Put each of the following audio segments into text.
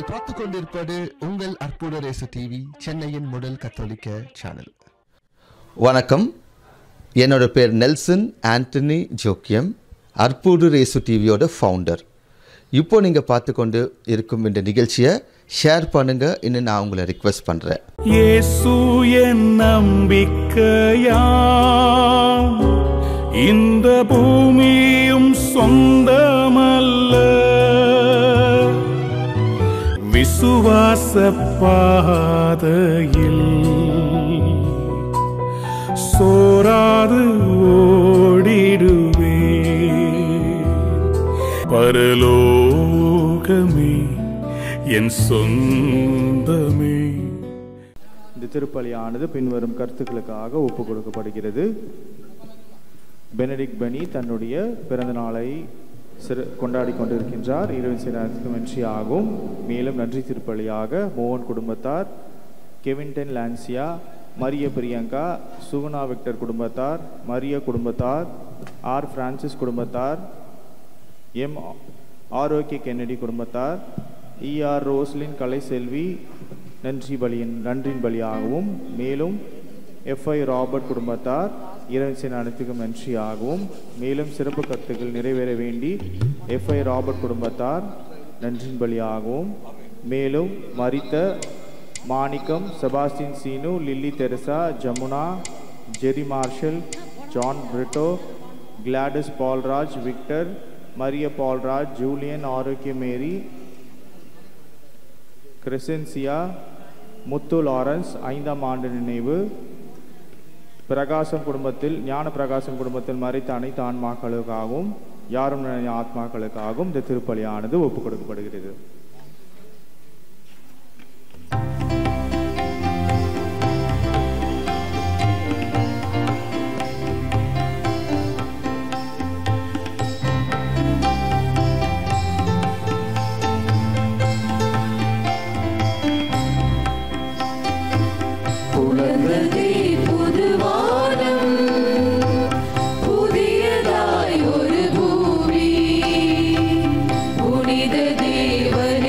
நீங்கள் பார்த்து கொண்டிருப்பது உங்கள் அற்புத ரேசு டிவி, சென்னையின் முதல் கத்தோலிக்க சேனல். வணக்கம், என்னோட பேர் நெல்சன் ஆண்டனி ஜோக்கியம், அற்புத ரேசு டிவியோட ஃபவுண்டர். இப்போ நீங்கள் பார்த்து கொண்டு இருக்கும் இந்த நிகழ்ச்சியை ஷேர் பண்ணுங்க இன்னும் நான் உங்களை ரிக்வெஸ்ட் பண்ணுறேன். இயேசு என் நம்பிக்கையாம், இந்த பூமியும் சொந்தமல்ல, விசுவாச பாதையில் சோராது ஓடிடுவே, பரலோகமே என் சொந்தமே. இந்த திருப்பலியானது பின்வரும் கருத்துக்களுக்காக ஒப்புக் கொடுக்கப்படுகிறது. பெனடிக்ட் பெனி தன்னுடைய பிறந்த நாளை கொண்டாடி கொண்டிருக்கின்றார். இறைவனுக்கு நன்றி ஆகும். மேலும் நன்றி திருப்பலியாக மோகன் குடும்பத்தார், கெவின்டன் லான்சியா, மரிய பிரியங்கா, சுகுணா விக்டர் குடும்பத்தார், மரிய குடும்பத்தார், ஆர் பிரான்சிஸ் குடும்பத்தார், எம் ஆரோக்கிய கென்னடி குடும்பத்தார், ER ரோஸ்லின் கலைசெல்வி நன்றியின் பலியாகவும், மேலும் FI ராபர்ட் குடும்பத்தார் இறைவன் அனைத்துக்கும் நன்றியாகவும், மேலும் சிறப்பு கருத்துக்கள் நிறைவேற வேண்டி FI ராபர்ட் குடும்பத்தார் நன்றியின் பலியாகவும், மேலும் மரித்த Manickam, Sebastian Seenu, Lily Theresa, Jamuna, Jerry Marshal, John Brito, Gladys Palraj, Victor, Maria Palraj, Julian, Arokia Mary, கிறிசென்சியா, முத்து லாரன்ஸ் 5ஆம் ஆண்டு நினைவு, பிரகாசம் குடும்பத்தில் ஞான பிரகாசம் குடும்பத்தில் மறைத்த அனைத்து ஆன்மாக்களுக்காகவும் யாரும் ஆத்மாக்களுக்காகவும் இந்த திருப்பலியானது ஒப்புக் கொடுக்கப்படுகிறது. புனித தேவன்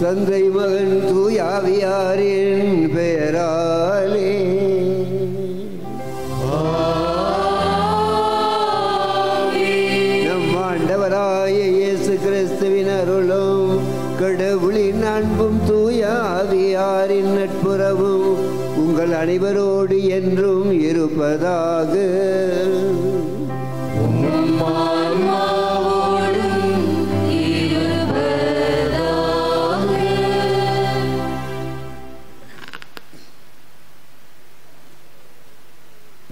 தந்தை மகன் தூயாவியாரின் பெயராலே நம் ஆண்டவராய இயேசு கிறிஸ்துவின் அருளும் கடவுளின் அன்பும் தூயாவியாரின் நட்புறவும் உங்கள் அனைவரோடு என்றும் இருப்பதாக.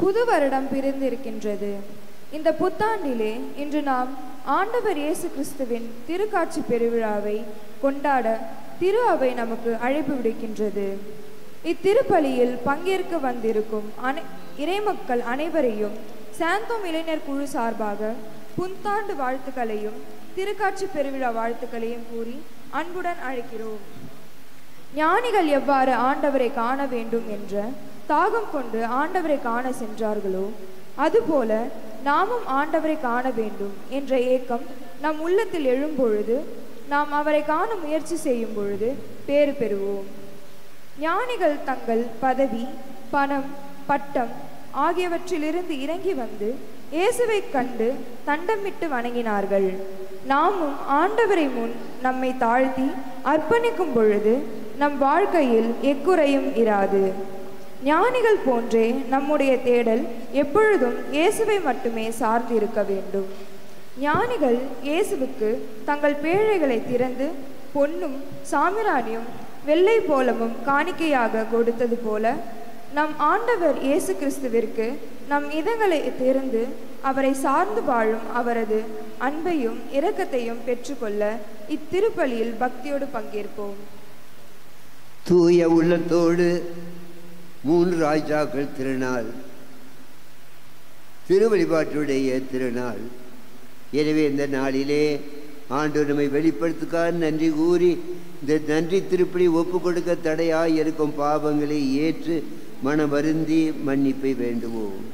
புது வருடம் பிறந்திருக்கின்றது. இந்த புத்தாண்டிலே இன்று நாம் ஆண்டவர் இயேசு கிறிஸ்துவின் திருக்காட்சி பெருவிழாவை கொண்டாட திரு அவை நமக்கு அழைப்பு விடுக்கின்றது. இத்திருப்பலியில் பங்கேற்க வந்திருக்கும் இறைமக்கள் அனைவரையும் சாந்தோம் இளைஞர் குழு சார்பாக புத்தாண்டு வாழ்த்துக்களையும் திருக்காட்சி பெருவிழா வாழ்த்துக்களையும் கூறி அன்புடன் அழைக்கிறோம். ஞானிகள் எவ்வாறு ஆண்டவரை காண வேண்டும் என்ற தாகம் கொண்டு ஆண்டவரை காண சென்றார்களோ அதுபோல நாமும் ஆண்டவரை காண வேண்டும் என்ற ஏக்கம் நம் உள்ளத்தில் எழும்பொழுது நாம் அவரை காண முயற்சி செய்யும் பொழுது பேறு பெறுவோம். ஞானிகள் தங்கள் பதவி, பணம், பட்டம் ஆகியவற்றிலிருந்து இறங்கி வந்து இயேசுவை கண்டு தண்டமிட்டு வணங்கினார்கள். நாமும் ஆண்டவரை முன் நம்மை தாழ்த்தி அர்ப்பணிக்கும் பொழுது நம் வாழ்க்கையில் எக்குறையும் இராது. ஞானிகள் போன்றே நம்முடைய தேடல் எப்பொழுதும் இயேசுவை மட்டுமே சார்ந்திருக்க வேண்டும். ஞானிகள் இயேசுவுக்கு தங்கள் பேழைகளை திறந்து பொன்னும் சாமிராணியும் வெள்ளை போலமும் காணிக்கையாக கொடுத்தது போல நம் ஆண்டவர் இயேசு கிறிஸ்துவிற்கு நம் இதங்களை திறந்து அவரை சார்ந்து வாழும் அவரது அன்பையும் இரக்கத்தையும் பெற்றுக்கொள்ள இத்திருப்பலியில் பக்தியோடு பங்கேற்போம். தூய உள்ளத்தோடு 3 ராஜாக்கள் திருநாள், திருவழிபாட்டுடைய திருநாள். எனவே இந்த நாளிலே ஆண்டவர் நம்மை வெளிப்படுத்துக்காக நன்றி கூறி இந்த நன்றி திருப்பலி ஒப்பு கொடுக்க தடையாய் இருக்கும் பாவங்களை ஏற்று மனம் வருந்தி மன்னிப்பை வேண்டுவோம்.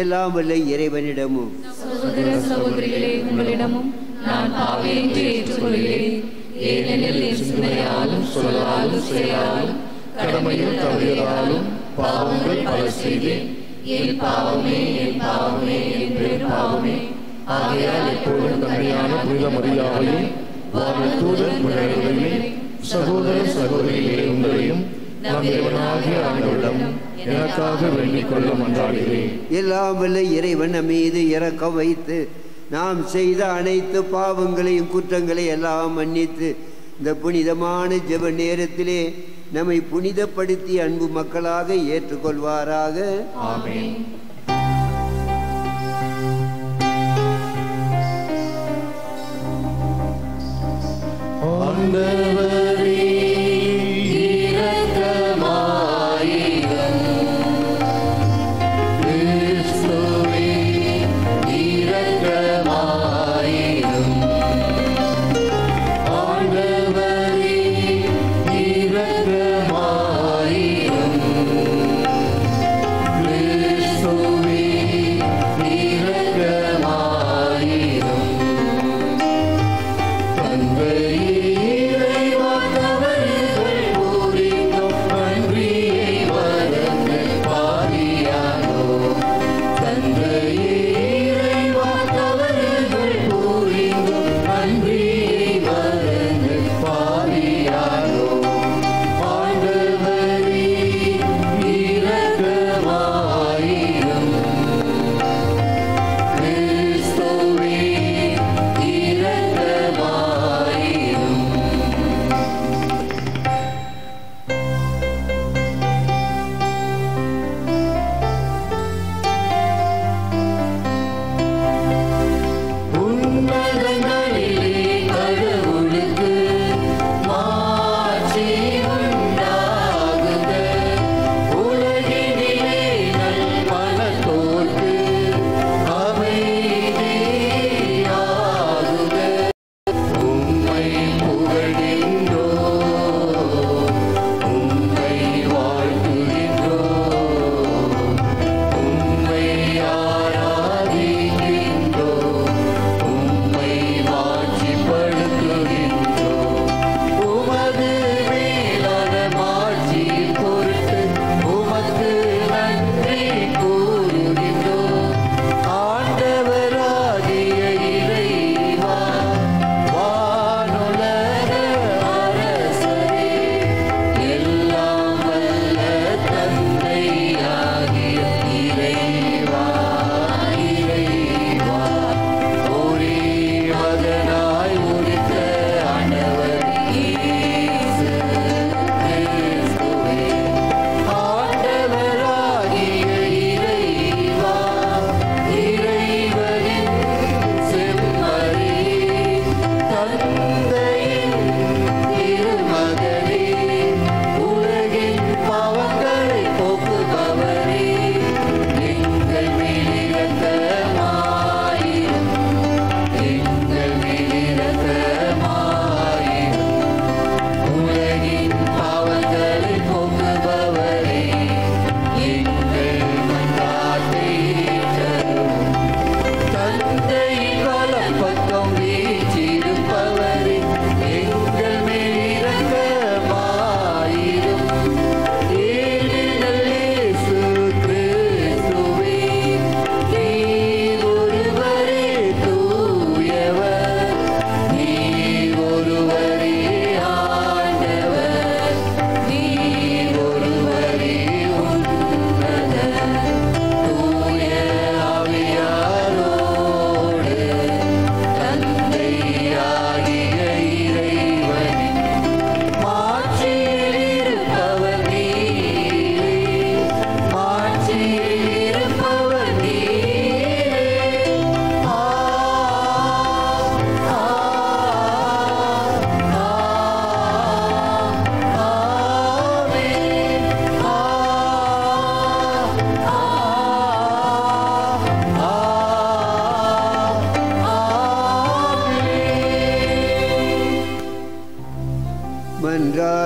எல்லாம் வல்ல இறைவனிடமும் சகோதர சகோதரிகளே உங்களிடமும் நான் பாவி என்று ஏற்றுக்கொள்கிறேன். ஏனெனில் என் சிந்தையாலும் சொல்லாலும் செயலாலும் கடமையில் தவறியதாலும் பாவங்கள் பல செய்தேன். என் பாவமே என் பாவமே என் பெரும் பாவமே. ஆகையால் எப்போதும் தந்தையான புனித மரியாதையும் வாழும் தூதர் முன்னேறுமே சகோதர சகோதரிகளே உங்களையும் நம் இறைவனாகிய ஆண்டவரிடம் எனக்காக வேண்டிக் கொள்ள மன்றாடுகிறேன். எல்லாம் வல்ல இறைவன் நம் மீது இரக்கம் வைத்து நாம் செய்த அனைத்து பாவங்களையும் குற்றங்களை எல்லாம் மன்னித்து இந்த புனிதமான ஜெப நேரத்திலே நம்மை புனிதப்படுத்தி அன்பு மக்களாக ஏற்றுக்கொள்வாராக. ஆமென். ஆண்டவரே இறைவா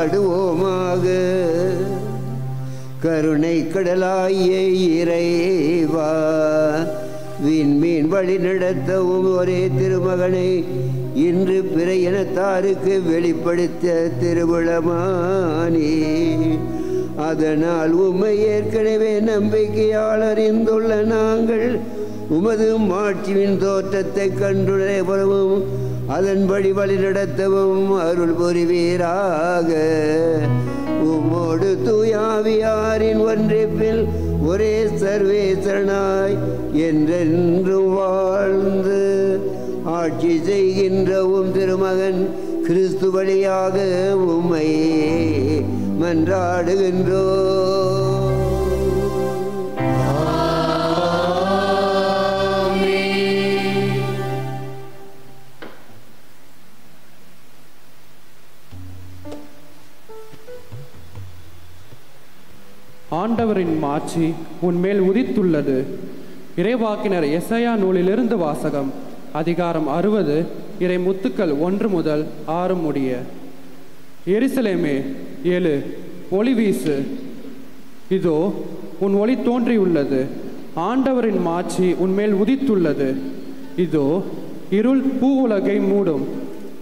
மன்றாடுவோமாக. கருணை கடலாய இறைவா, விண்மீன் வழி நடத்தவும் ஒரே திருமகனை இன்று பிற இனத்தாருக்கு வெளிப்படுத்த திருவிழமானே. அதனால் உம்மை ஏற்கனவே நம்பிக்கையால் அறிந்துள்ள நாங்கள் உமது மாட்சியின் தோற்றத்தை கண்டுணரவும் அதன்படி வழி நடத்தவும் அருள் புரிவீராக. உம்மோடு தூயாவியாரின் ஒன்றிப்பில் ஒரே சர்வேசரனாய் என்றென்றும் வாழ்ந்து ஆட்சி செய்கின்ற உம் திருமகன் கிறிஸ்து வழியாக உம்மை மன்றாடுகின்றோம். ஆண்டவரின் மாட்சி உன்மேல் உதித்துள்ளது. இறைவாக்கினர் எசையா நூலிலிருந்து வாசகம். அதிகாரம் 60, இறை முத்துக்கள் 1 முதல் 6 முடிய. எருசலேமே எழு, ஒளி வீசு, இதோ உன் ஒளி தோன்றியுள்ளது. ஆண்டவரின் மாட்சி உன்மேல் உதித்துள்ளது. இதோ இருள் பூ உலகை மூடும்,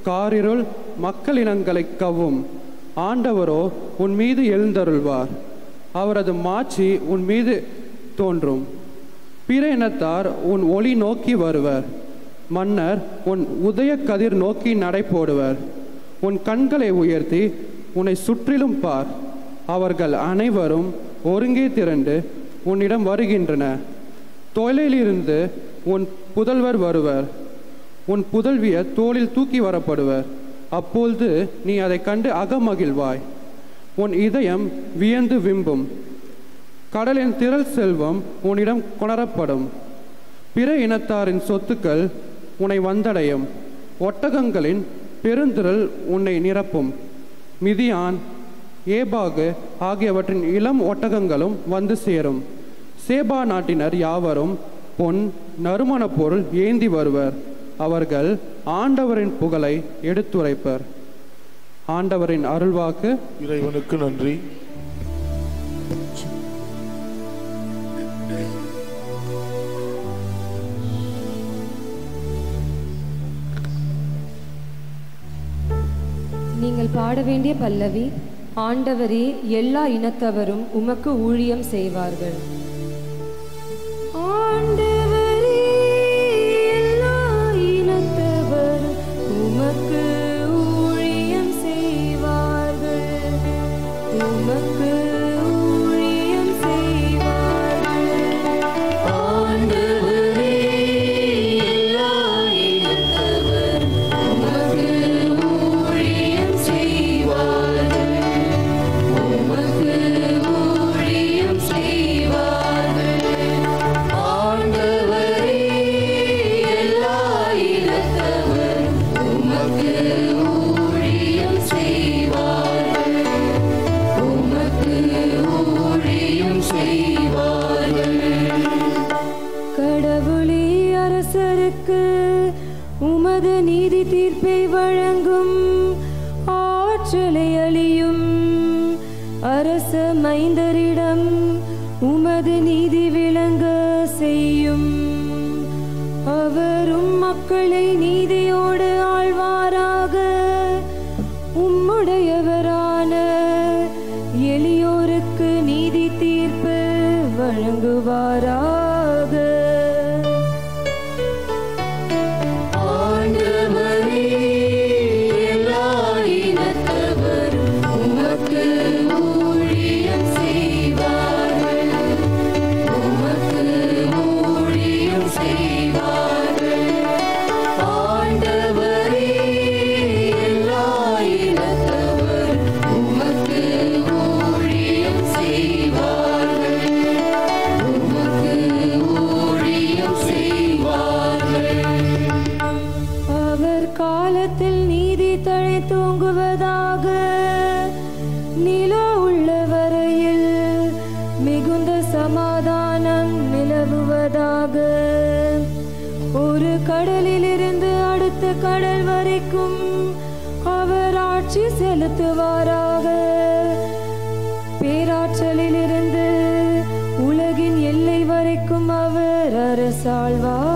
காரிருள் மக்கள் இனங்களை கவ்வும். ஆண்டவரோ உன் மீது எழுந்தருள்வார், அவரது மாட்சி உன் மீது தோன்றும். பிற இனத்தார் உன் ஒளி நோக்கி வருவர், மன்னர் உன் உதய கதிர் நோக்கி நடை போடுவர். உன் கண்களை உயர்த்தி உன்னை சுற்றிலும் பார், அவர்கள் அனைவரும் ஒருங்கே திரண்டு உன்னிடம் வருகின்றன. தொலைலிருந்து உன் புதல்வர் வருவர், உன் புதல்வியர் தோளில் தூக்கி வரப்படுவர். அப்பொழுது நீ அதை கண்டு அகமகிழ்வாய், உன் இதயம் வியந்து விம்பும். கடலின் திரள் செல்வம் உன்னிடம் கொணரப்படும். பிற இனத்தாரின் சொத்துக்கள் உன்னை வந்தடையும், ஒட்டகங்களின் பெருந்திரள் உன்னை நிரப்பும். மிதியான், ஏபாகு ஆகியவற்றின் இளம் ஒட்டகங்களும் வந்து சேரும். சேபா நாட்டினர் யாவரும் பொன் நறுமணப் பொருள் ஏந்தி வருவர். அவர்கள் ஆண்டவரின் புகழை எடுத்துரைப்பர். ஆண்டவரின் அருள்வாக்கு. இறைவனுக்கு நன்றி. நீங்கள் பாட வேண்டிய பல்லவி. ஆண்டவரே, எல்லா இனத்தவரும் உமக்கு ஊழியம் செய்வார்கள். ஆண்டவரே, எல்லா இனத்தவரும் உமக்கு ஊழியம் செய்வார்கள், உமக்கு ஊழியம் செய்வார்கள். ஆண்டவரே, எல்லா இனத்தவரும் உமக்கு ஊழியம் செய்வார்கள், உமக்கு ஊழியம் செய்வார்கள். ஆண்டவரே, எல்லா இனத்தவரும் உமக்கு ஊழியம் செய்வார்கள், உமக்கு ஊழியம் செய்வார்கள். கடவுளே, அரசருக்கு உமது நீதி தீர்ப்பை வழங்கும் ஆற்றலை அளியும். அரச மைந்தரிடம் உமது நீதி விளங்க செய்யும். அவரும் மக்களை நீதியோடு ஆழ்வாராக. உம்முடையவரான எளியோருக்கு நீதி தீர்ப்பு வழங்குவாராக. ஆண்டவரே, எல்லா இனத்தவரும் உமக்கு ஊழியம் செய்வார்கள், உமக்கு ஊழியம் செய்வார்கள். ஆண்டவரே, எல்லா இனத்தவரும் உமக்கு ஊழியம் செய்வார்கள், உமக்கு ஊழியம் செய்வார்கள். அவர் காலத்தில் நீதி தழை தூங்குவதாக. நிலா உள்ள வரையில் மிகுந்த சமாதானம் நிலவுவதாக. ஒரு கடலிலிருந்து அடுத்த கடல் வரைக்கும் அவர் ஆட்சி செலுத்துவாராக. பேராற்றலிலிருந்து உலகின் எல்லை வரைக்கும் அவர் அரசாழ்வார்.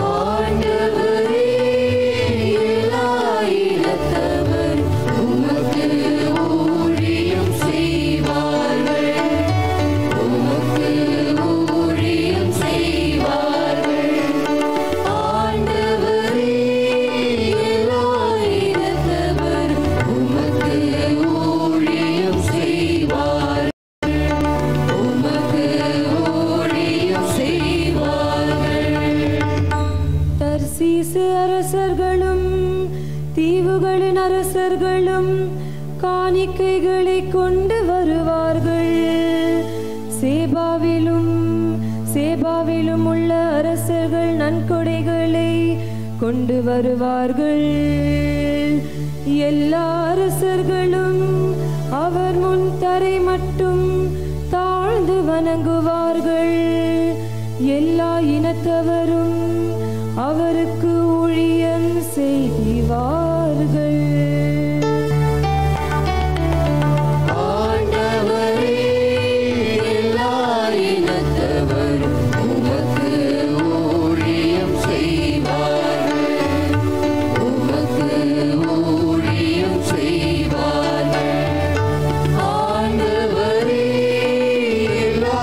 ஆண்டவரே, எல்லா இனத்தவர் உமக்கு ஊழியம் செய்வார்கள், உமக்கு ஊழியம் செய்வார்கள். ஆண்டவரே, எல்லா இனத்தவர் உமக்கு ஊழியம் செய்வார்கள், உமக்கு ஊழியம் செய்வார்கள். தர்சீசு அரசர்களும் தீவுகளின் அரசர்களும் காணிக்கைகளை கொண்டு வருவார்கள். சேபாவிலும் உள்ள அரசர்கள் நன்கொடைகளை கொண்டு வருவார்கள். எல்லா அரசர்களும் அவர் முன் தரை மட்டும் தாழ்ந்து வணங்குவார்கள். எல்லா இனத்தவரும் அவருக்கு ஊழியம் செய்வார்கள். ஆண்டவரே, எல்லா இனத்தவர் உமக்கு ஊழியம் செய்வார்கள், உமக்கு ஊழியம் செய்வார்கள். ஆண்டவரே, எல்லா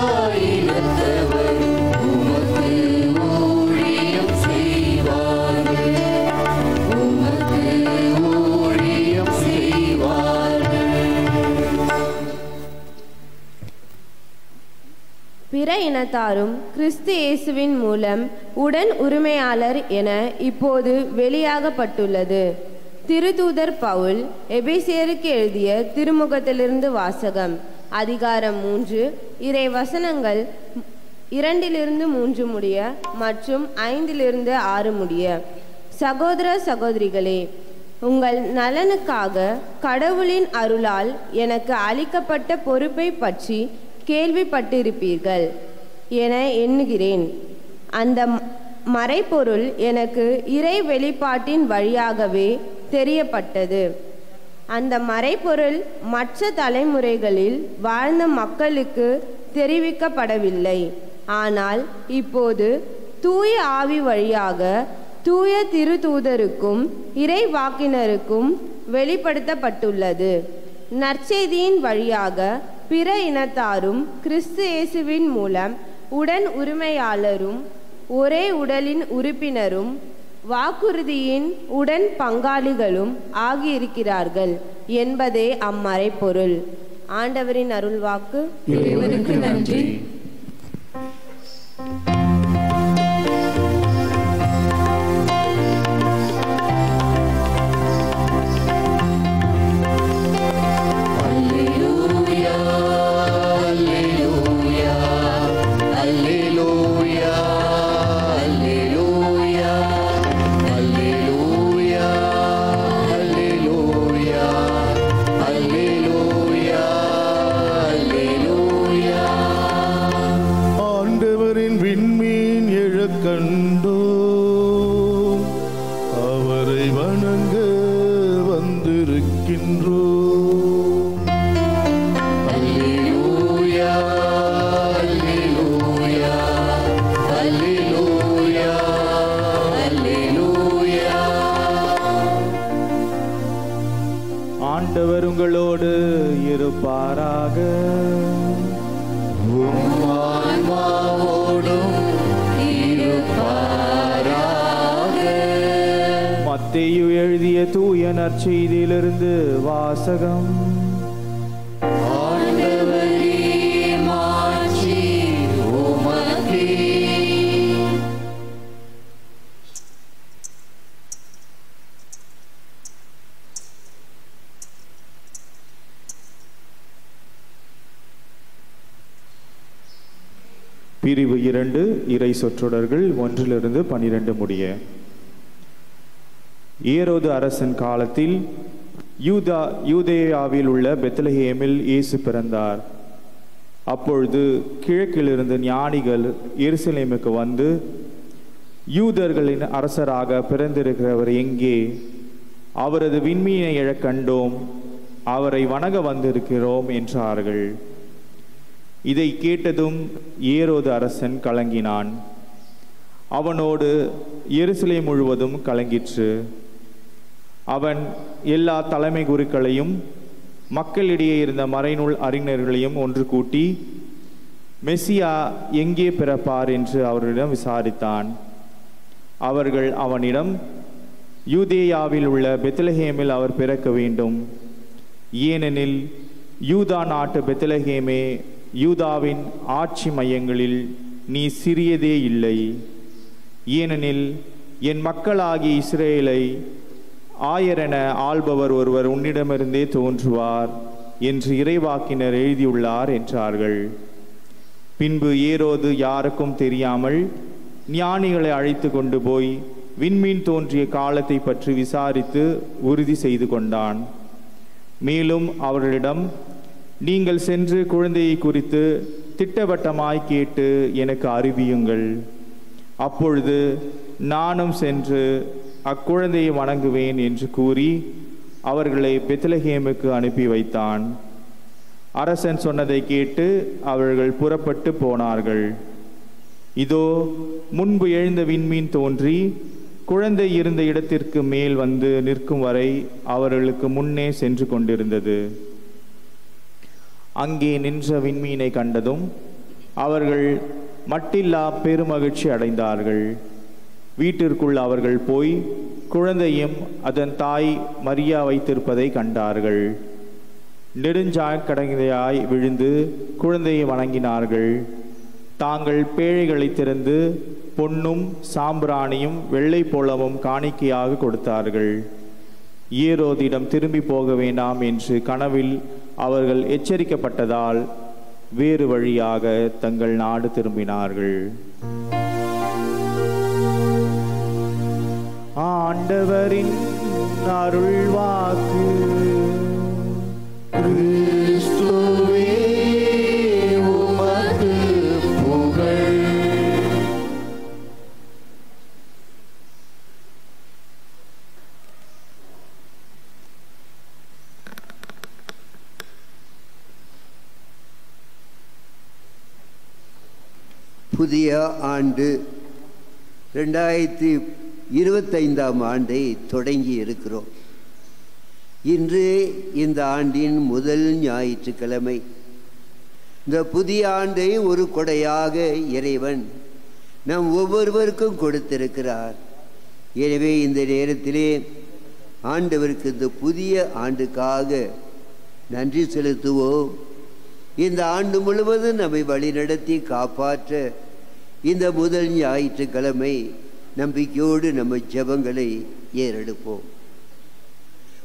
இனத்தவர் உமக்கு ஊழியம் செய்வார்கள், உமக்கு ஊழியம் செய்வார்கள். பிற இனத்தாரும் கிறிஸ்து இயேசுவின் மூலம் உடன் உரிமையாளர் என இப்போது வெளியாகப்பட்டுள்ளது. திருத்தூதர் பவுல் எபேசியருக்கு எழுதிய திருமுகத்திலிருந்து வாசகம். அதிகாரம் 3, இறை வசனங்கள் 2-3 முடிய மற்றும் 5-6 முடிய. சகோதர சகோதரிகளே, உங்கள் நலனுக்காக கடவுளின் அருளால் எனக்கு அளிக்கப்பட்ட பொறுப்பை பற்றி கேள்விப்பட்டிருப்பீர்கள் என எண்ணுகிறேன். அந்த மறைபொருள் எனக்கு இறை வெளிப்பாட்டின் வழியாகவே தெரியப்பட்டது. அந்த மறைபொருள் மற்ற தலைமுறைகளில் வாழ்ந்த மக்களுக்கு தெரிவிக்கப்படவில்லை. ஆனால் இப்போது தூய ஆவி வழியாக தூய திருத்தூதருக்கும் இறை வாக்கினருக்கும் வெளிப்படுத்தப்பட்டுள்ளது. நற்செய்தியின் வழியாக பிற இனத்தாரும் கிறிஸ்து இயேசுவின் மூலம் உடன் உரிமையாளரும் ஒரே உடலின் உறுப்பினரும் வாக்குறுதியின் உடன் பங்காளிகளும் ஆகியிருக்கிறார்கள் என்பதே அம்மறைபொருள். ஆண்டவரின் அருள்வாக்கு. இறைவனுக்கு நன்றி. ஆண்டவர் உங்களோடு இருப்பாராக. மத்தேயு எழுதிய தூய நற்செய்தியிலிருந்து வாசகம். பிரிவு 2 இறை சொற்றொடர்கள் 1-12 முடிய. ஏரோது அரசன் காலத்தில் யூதேயாவில் உள்ள பெத்லஹேமில் இயேசு பிறந்தார். அப்பொழுது கிழக்கிலிருந்து ஞானிகள் எருசலேமுக்கு வந்து யூதர்களின் அரசராக பிறந்திருக்கிறவர் எங்கே? அவரது விண்மீனை எழக் கண்டோம், அவரை வணங்க வந்திருக்கிறோம் என்றார்கள். இதை கேட்டதும் ஏரோது அரசன் கலங்கினான். அவனோடு எருசலேம் முழுவதும் கலங்கிற்று. அவன் எல்லா தலைமை குருக்களையும் மக்களிடையே இருந்த மறைநூல் அறிஞர்களையும் ஒன்று கூட்டி மெசியா எங்கே பிறப்பார் என்று அவர்களிடம் விசாரித்தான். அவர்கள் அவனிடம், யூதேயாவில் உள்ள பெத்லஹேமில் அவர் பிறக்க வேண்டும். ஏனெனில் யூதா நாட்டு பெத்லஹேமே, யூதாவின் ஆட்சி மையங்களில் நீ சிறியதே இல்லை. ஏனெனில் என் மக்களாகிய இஸ்ரேலை ஆயரென ஆள்பவர் ஒருவர் உன்னிடமிருந்தே தோன்றுவார் என்று இறைவாக்கினர் எழுதியுள்ளார் என்றார்கள். பின்பு ஏரோது யாருக்கும் தெரியாமல் ஞானிகளை அழைத்து கொண்டு போய் விண்மீன் தோன்றிய காலத்தை பற்றி விசாரித்து உறுதி செய்து கொண்டான். மேலும் அவர்களிடம், நீங்கள் சென்று குழந்தையை குறித்து திட்டவட்டமாய் கேட்டு எனக்கு அறிவியுங்கள். அப்பொழுது நானும் சென்று அக்குழந்தையை வணங்குவேன் என்று கூறி அவர்களை பெத்லஹேமுக்கு அனுப்பி வைத்தான். அரசன் சொன்னதை கேட்டு அவர்கள் புறப்பட்டு போனார்கள். இதோ முன்பு எழுந்த விண்மீன் தோன்றி குழந்தை இருந்த இடத்திற்கு மேல் வந்து நிற்கும் வரை அவர்களுக்கு முன்னே சென்று கொண்டிருந்தது. அங்கே நின்ற விண்மீனை கண்டதும் அவர்கள் மட்டில்லா பெருமகிழ்ச்சி அடைந்தார்கள். வீட்டிற்குள் அவர்கள் போய் குழந்தையும் அதன் தாய் மரியா வைத்திருப்பதை கண்டார்கள். நெடுஞ்சாக்கடையாய் விழுந்து குழந்தையை வணங்கினார்கள். தாங்கள் பேழைகளை திறந்து பொன்னும் சாம்பிராணியும் வெள்ளை போலவும் காணிக்கையாக கொடுத்தார்கள். ஏரோதிடம் திரும்பி போக வேண்டாம் என்று கனவில் அவர்கள் எச்சரிக்கப்பட்டதால் வேறு வழியாக தங்கள் நாடு திரும்பினார்கள். ஆண்டவரின் அருள்வாக்கு. கிறிஸ்துவே உமக்கு புகழ். புதிய ஆண்டு 2025ஆம் ஆண்டை தொடங்கி இருக்கிறோம். இன்று இந்த ஆண்டின் முதல் ஞாயிற்றுக்கிழமை. இந்த புதிய ஆண்டை ஒரு கொடையாக இறைவன் நம் ஒவ்வொருவருக்கும் கொடுத்திருக்கிறார். எனவே இந்த நேரத்திலே ஆண்டவருக்கு இந்த புதிய ஆண்டுக்காக நன்றி செலுத்துவோம். இந்த ஆண்டு முழுவதும் நம்மை வழிநடத்தி காப்பாற்ற இந்த முதல் ஞாயிற்றுக்கிழமை நம்பிக்கையோடு நம்ம ஜெபங்களை ஏறெடுப்போம்.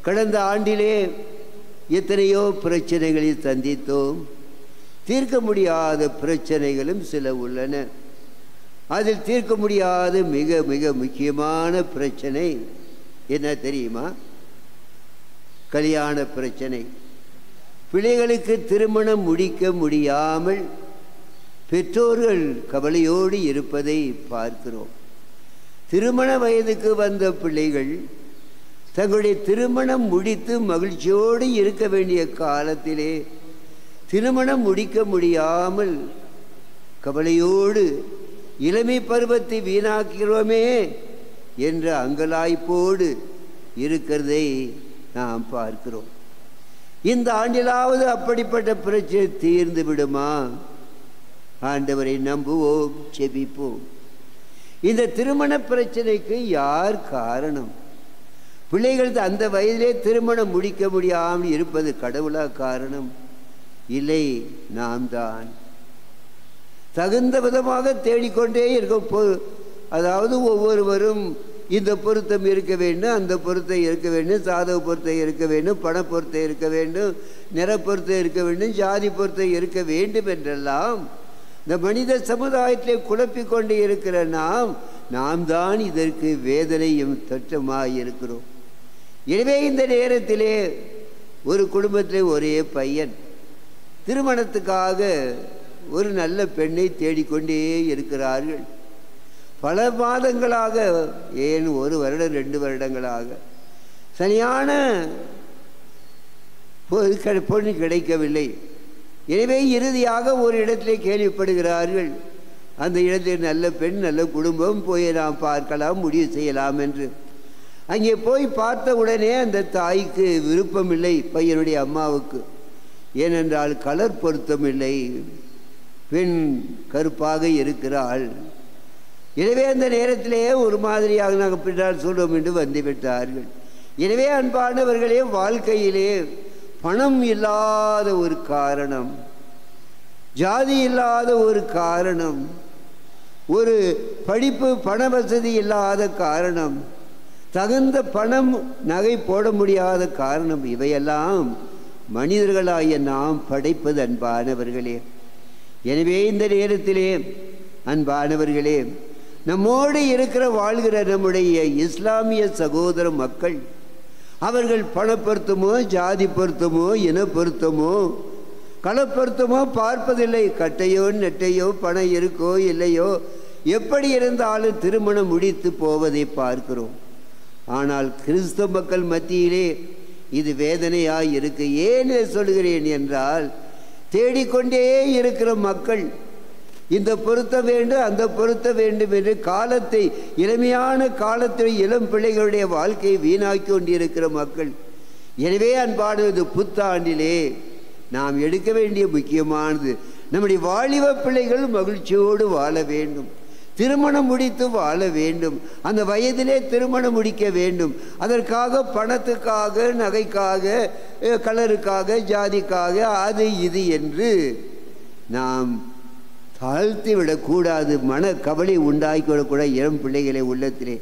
கடந்த ஆண்டிலே எத்தனையோ பிரச்சனைகளை சந்தித்தோம். தீர்க்க முடியாத பிரச்சனைகளும் சில உள்ளன. அதில் தீர்க்க முடியாத மிக மிக முக்கியமான பிரச்சனை என்ன தெரியுமா? கல்யாண பிரச்சனை. பிள்ளைகளுக்கு திருமணம் முடிக்க முடியாமல் பெற்றோர்கள் கவலையோடு இருப்பதை பார்க்கிறோம். திருமண வயதுக்கு வந்த பிள்ளைகள் தங்களுடைய திருமணம் முடித்து மகிழ்ச்சியோடு இருக்க வேண்டிய காலத்திலே திருமணம் முடிக்க முடியாமல் கவலையோடு இளமை பருவத்தை வீணாக்கிறோமே என்ற அங்கலாய்ப்போடு இருக்கிறதை நாம் பார்க்கிறோம். இந்த ஆண்டிலாவது அப்படிப்பட்ட பிரச்சனை தீர்ந்து விடுமா? ஆண்டவரை நம்புவோம், செபிப்போம். இந்த திருமண பிரச்சனைக்கு யார் காரணம்? பிள்ளைகள் அந்த வயதிலே திருமணம் முடிக்க முடியாமல் இருப்பது கடவுளா காரணம்? இல்லை, நாம் தான். தகுந்த விதமாக தேடிக்கொண்டே இருக்க, அதாவது ஒவ்வொருவரும் இந்த பொருத்தம் இருக்க வேண்டும், அந்த பொருத்தம் இருக்க வேண்டும், சாதக பொருத்தம் இருக்க வேண்டும், பண பொருத்தம் இருக்க வேண்டும், நிற பொருத்தம் இருக்க வேண்டும், ஜாதி பொருத்தம் இருக்க வேண்டும் என்றெல்லாம் இந்த மனித சமுதாயத்திலே குழப்பிக்கொண்டு இருக்கிற நாம் தான் இதற்கு வேதனையும் தற்றமாக இருக்கிறோம். எனவே இந்த நேரத்திலே ஒரு குடும்பத்திலே ஒரே பையன் திருமணத்துக்காக ஒரு நல்ல பெண்ணை தேடிக்கொண்டே இருக்கிறார்கள். பல மாதங்களாக, ஏன் 1 வருடம் 2 வருடங்களாக சரியான பொண்ணு கிடைக்கவில்லை. எனவே இறுதியாக ஒரு இடத்திலே கேள்விப்படுகிறார்கள், அந்த இடத்தில் நல்ல பெண், நல்ல குடும்பம், போய் நாம் பார்க்கலாம், முடிவு செய்யலாம் என்று. அங்கே போய் பார்த்த உடனே அந்த தாய்க்கு விருப்பமில்லை, பையனுடைய அம்மாவுக்கு. ஏனென்றால் கலர் பொருத்தம் இல்லை, பெண் கருப்பாக இருக்கிறாள். எனவே அந்த நேரத்திலே ஒரு மாதிரியாக நாங்கள் பின்னால் சொல்வோம் என்று வந்துவிட்டார்கள். எனவே அன்பானவர்களே, வாழ்க்கையிலே பணம் இல்லாத ஒரு காரணம், ஜாதி இல்லாத ஒரு காரணம், ஒரு படிப்பு பண வசதி இல்லாத காரணம், தகுந்த பணம் நகை போட முடியாத காரணம், இவையெல்லாம் மனிதர்களாகிய நாம் படைப்பது அன்பானவர்களே. எனவே இந்த நேரத்திலே அன்பானவர்களே, நம்மோடு இருக்கிற வாழ்கிற நம்முடைய இஸ்லாமிய சகோதர மக்கள், அவர்கள் பண பொருத்தமோ, ஜாதி பொருத்தமோ, இன பொருத்தமோ, களப்பொருத்தமோ பார்ப்பதில்லை. கட்டையோ நெட்டையோ, பணம் இருக்கோ இல்லையோ, எப்படி இருந்தாலும் திருமணம் முடித்து போவதை பார்க்கிறோம். ஆனால் கிறிஸ்தவ மக்கள் மத்தியிலே இது வேதனையாய் இருக்கு. ஏன் சொல்கிறேன் என்றால், தேடிக்கொண்டே இருக்கிற மக்கள், இந்த பொருத்த வேண்டும், அந்த பொருத்த வேண்டும் என்று காலத்தை, இளமையான காலத்தில் இளம் பிள்ளைகளுடைய வாழ்க்கையை வீணாக்கி கொண்டிருக்கிற மக்கள். எனவே அன்பானது புத்தாண்டிலே நாம் எடுக்க வேண்டிய முக்கியமானது, நம்முடைய வாலிப பிள்ளைகள் மகிழ்ச்சியோடு வாழ வேண்டும், திருமணம் முடித்து வாழ வேண்டும். அந்த வயதிலே திருமணம் முடிக்க வேண்டும். அதற்காக பணத்துக்காக, நகைக்காக, கலருக்காக, ஜாதிக்காக, அது இது என்று நாம் தாழ்த்தி விடக்கூடாது. மன கவலை உண்டாக்கிவிடக்கூட இளம் பிள்ளைகளை உள்ளத்திலே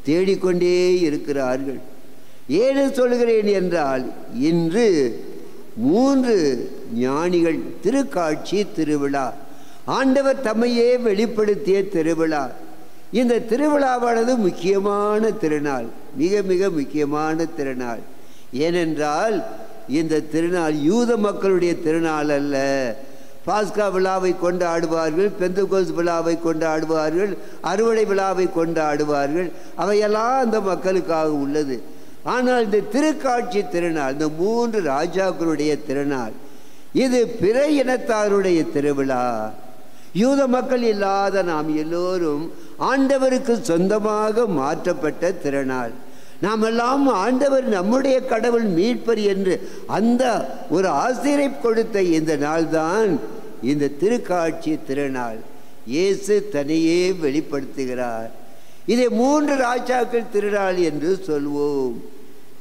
தேடிக்கொண்டே இருக்கிறார்கள். ஏன்னு சொல்கிறேன் என்றால், இன்று 3 ஞானிகள் திருக்காட்சி திருவிழா, ஆண்டவர் தம்மையே வெளிப்படுத்திய திருவிழா. இந்த திருவிழாவானது முக்கியமான திருநாள், மிக மிக முக்கியமான திருநாள். ஏனென்றால் இந்த திருநாள் யூத மக்களுடைய திருநாள் அல்ல. பாஸ்கா விழாவை கொண்டாடுவார்கள், பெந்தகோஸ் விழாவை கொண்டாடுவார்கள், அறுவடை விழாவை கொண்டாடுவார்கள். அவையெல்லாம் அந்த மக்களுக்காக உள்ளது. ஆனால் இந்த திருக்காட்சி திருநாள், இந்த 3 ராஜாக்களுடைய திருநாள், இது பிற இனத்தாருடைய திருவிழா. யூத மக்கள் இல்லாத நாம் எல்லோரும் ஆண்டவருக்கு சொந்தமாக மாற்றப்பட்ட திருநாள். நாம் எல்லாம் ஆண்டவர் நம்முடைய கடவுள் மீட்பர் என்று அந்த ஒரு ஆசிரியை கொடுத்த இந்த நாள் தான் இந்த திருக்காட்சி திருநாள். இயேசு தன்னையே வெளிப்படுத்துகிறார். இதை 3 ராஜாக்கள் திருநாள் என்று சொல்வோம்.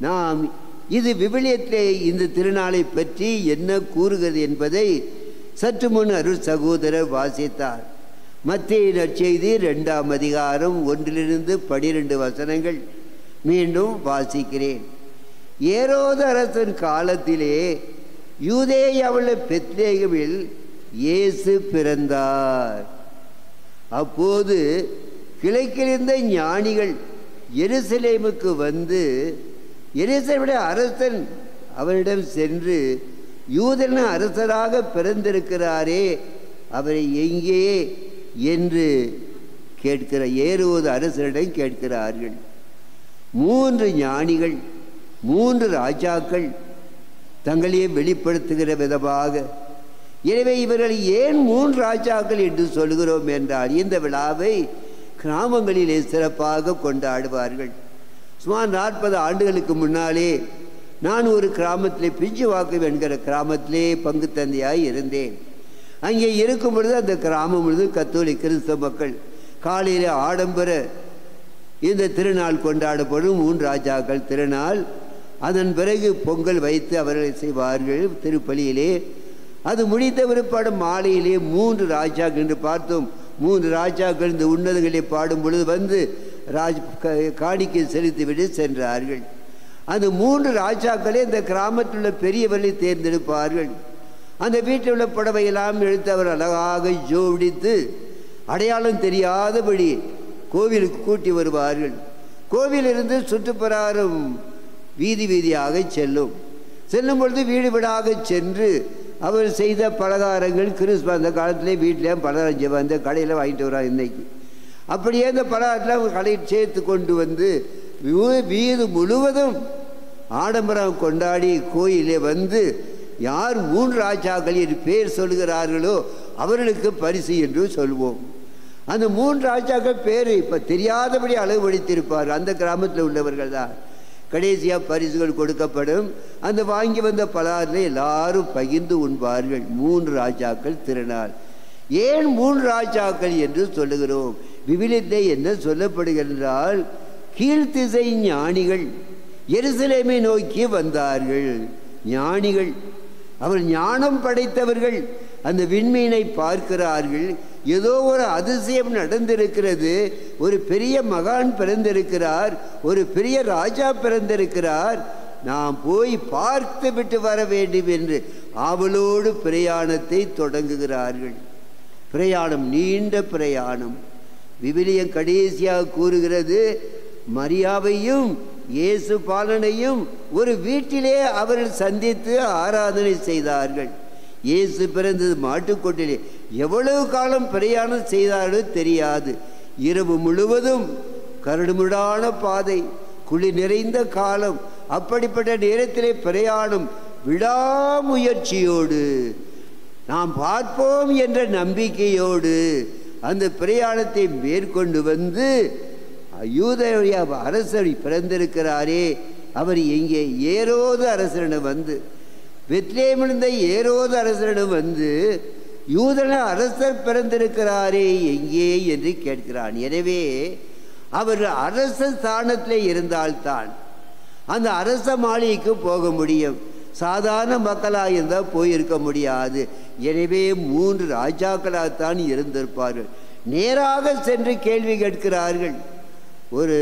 நாம் இது விவிலியத்திலே இந்த திருநாளை பற்றி என்ன கூறுகிறது என்பதை சற்று முன் அருள் சகோதரர் வாசித்தார். மத்தேயு நற்செய்தி 2ஆம் அதிகாரம் 1 - 12 வசனங்கள் மீண்டும் வாசிக்கிறேன். ஏரோது அரசன் காலத்திலே யூதேயாவுள்ள பெத்லேகேமில் இயேசு பிறந்தார். அப்போது கிழக்கிலிருந்த ஞானிகள் எருசலேமுக்கு வந்து, எருசலேமுடைய அரசன் அவரிடம் சென்று, யூதன அரசராக பிறந்திருக்கிறாரே, அவரை எங்கே என்று கேட்கிற ஏரோது அரசரிடம் கேட்கிறார்கள். 3 ஞானிகள், 3 ராஜாக்கள் தங்களையே வெளிப்படுத்துகிற விதமாக. எனவே இவர்கள் ஏன் 3 ராஜாக்கள் என்று சொல்கிறோம் என்றால், இந்த விழாவை கிராமங்களிலே சிறப்பாக கொண்டாடுவார்கள். சுமார் 40 ஆண்டுகளுக்கு முன்னாலே நான் ஒரு கிராமத்திலே, பிஞ்சுவாக்கம் என்கிற கிராமத்திலே பங்கு தந்தையாய் இருந்தேன். அங்கே இருக்கும் பொழுது அந்த கிராமம் முழுது கத்தோலிக்க கிறிஸ்தவ மக்கள் காலையில் ஆடம்பர இந்த திருநாள் கொண்டாடப்படும் 3 ராஜாக்கள் திருநாள். அதன் பிறகு பொங்கல் வைத்து அவர்களை செய்வார்கள் திருப்பலியிலே. அது முடித்த பிற்பாடு மாலையிலே 3 ராஜாக்கள் என்று பார்த்தோம். 3 ராஜாக்கள் இந்த உன்னதங்களை பாடும் பொழுது வந்து காணிக்கை செலுத்திவிட்டு சென்றார்கள். அந்த 3 ராஜாக்களே இந்த கிராமத்தில் உள்ள பெரியவர்களை தேர்ந்தெடுப்பார்கள். அந்த வீட்டில் உள்ள புடவையெல்லாம் எடுத்து அவர் அழகாக ஜோடித்து அடையாளம் தெரியாதபடி கோவிலுக்கு கூட்டி வருவார்கள். கோவிலிருந்து சுற்றுப்பிரகாரம் வீதி வீதியாக செல்லும் பொழுது வீடு வீடாக சென்று அவர் செய்த பலகாரங்கள், கிறிஸ்துவ அந்த காலத்திலே வீட்டிலே பலகாரம் அந்த கடையில் வாங்கிட்டு வராங்க. இன்னைக்கு அப்படியே அந்த பலகாரத்தில் கடை சேர்த்து கொண்டு வந்து வீடு முழுவதும் ஆடம்பரம் கொண்டாடி கோயிலே வந்து யார் 3 ராஜாக்கள் என்று பேர் சொல்கிறார்களோ அவர்களுக்கு பரிசு என்று சொல்வோம். அந்த 3 ராஜாக்கள் பேர் இப்போ தெரியாதபடி அளவுபடுத்தியிருப்பார். அந்த கிராமத்தில் உள்ளவர்கள் தான். கடைசியாக பரிசுகள் கொடுக்கப்படும். அந்த வாங்கி வந்த பலகாரத்தில் எல்லாரும் பகிர்ந்து உண்பார்கள். 3 ராஜாக்கள் திருநாள். ஏன் 3 ராஜாக்கள் என்று சொல்லுகிறோம்? விவிலியத்தில் என்ன சொல்லப்படுகிறால், கீழ்த்திசை ஞானிகள் எருசலேமை நோக்கி வந்தார்கள். ஞானிகள், அவர் ஞானம் படைத்தவர்கள். அந்த விண்மீனை பார்க்கிறார்கள். ஏதோ ஒரு அதிசயம் நடந்திருக்கிறது. ஒரு பெரிய மகான் பிறந்திருக்கிறார், ஒரு பெரிய ராஜா பிறந்திருக்கிறார், நாம் போய் பார்த்து விட்டு வர வேண்டும் என்று ஆவலோடு பிரயாணத்தை தொடங்குகிறார்கள். பிரயாணம் நீண்ட பிரயாணம். விவிலியம் கடைசியாக கூறுகிறது, மரியாவையும் இயேசு பாலனையும் ஒரு வீட்டிலே அவர்கள் சந்தித்து ஆராதனை செய்தார்கள். இயேசு பிறந்தது மாட்டுக்கொட்டிலே. எவ்வளவு காலம் பிரயாணம் செய்தார்களோ தெரியாது. இரவு முழுவதும் கரடுமுரடான பாதை, குழி நிறைந்த காலம். அப்படிப்பட்ட நேரத்திலே பிரயாணம் விடாமுயற்சியோடு, நாம் பார்ப்போம் என்ற நம்பிக்கையோடு அந்த பிரயாணத்தை மேற்கொண்டு வந்து யூதேய அரசர் பிறந்திருக்கிறாரே, அவர் எங்கே? ஏரோது அரசரிடம் வந்து, பெத்லேமிலிருந்த ஏரோது அரசரிடம் வந்து, யூதன அரசர் பிறந்திருக்கிறாரே எங்கே என்று கேட்கிறான். எனவே அவர் அரச ஸ்தானத்தில் இருந்தால்தான் அந்த அரச மாளிகைக்கு போக முடியும். சாதாரண மக்களாக இருந்தால் போயிருக்க முடியாது. எனவே 3 ராஜாக்களாகத்தான் இருந்திருப்பார்கள். நேராக சென்று கேள்வி கேட்கிறார்கள். ஒரு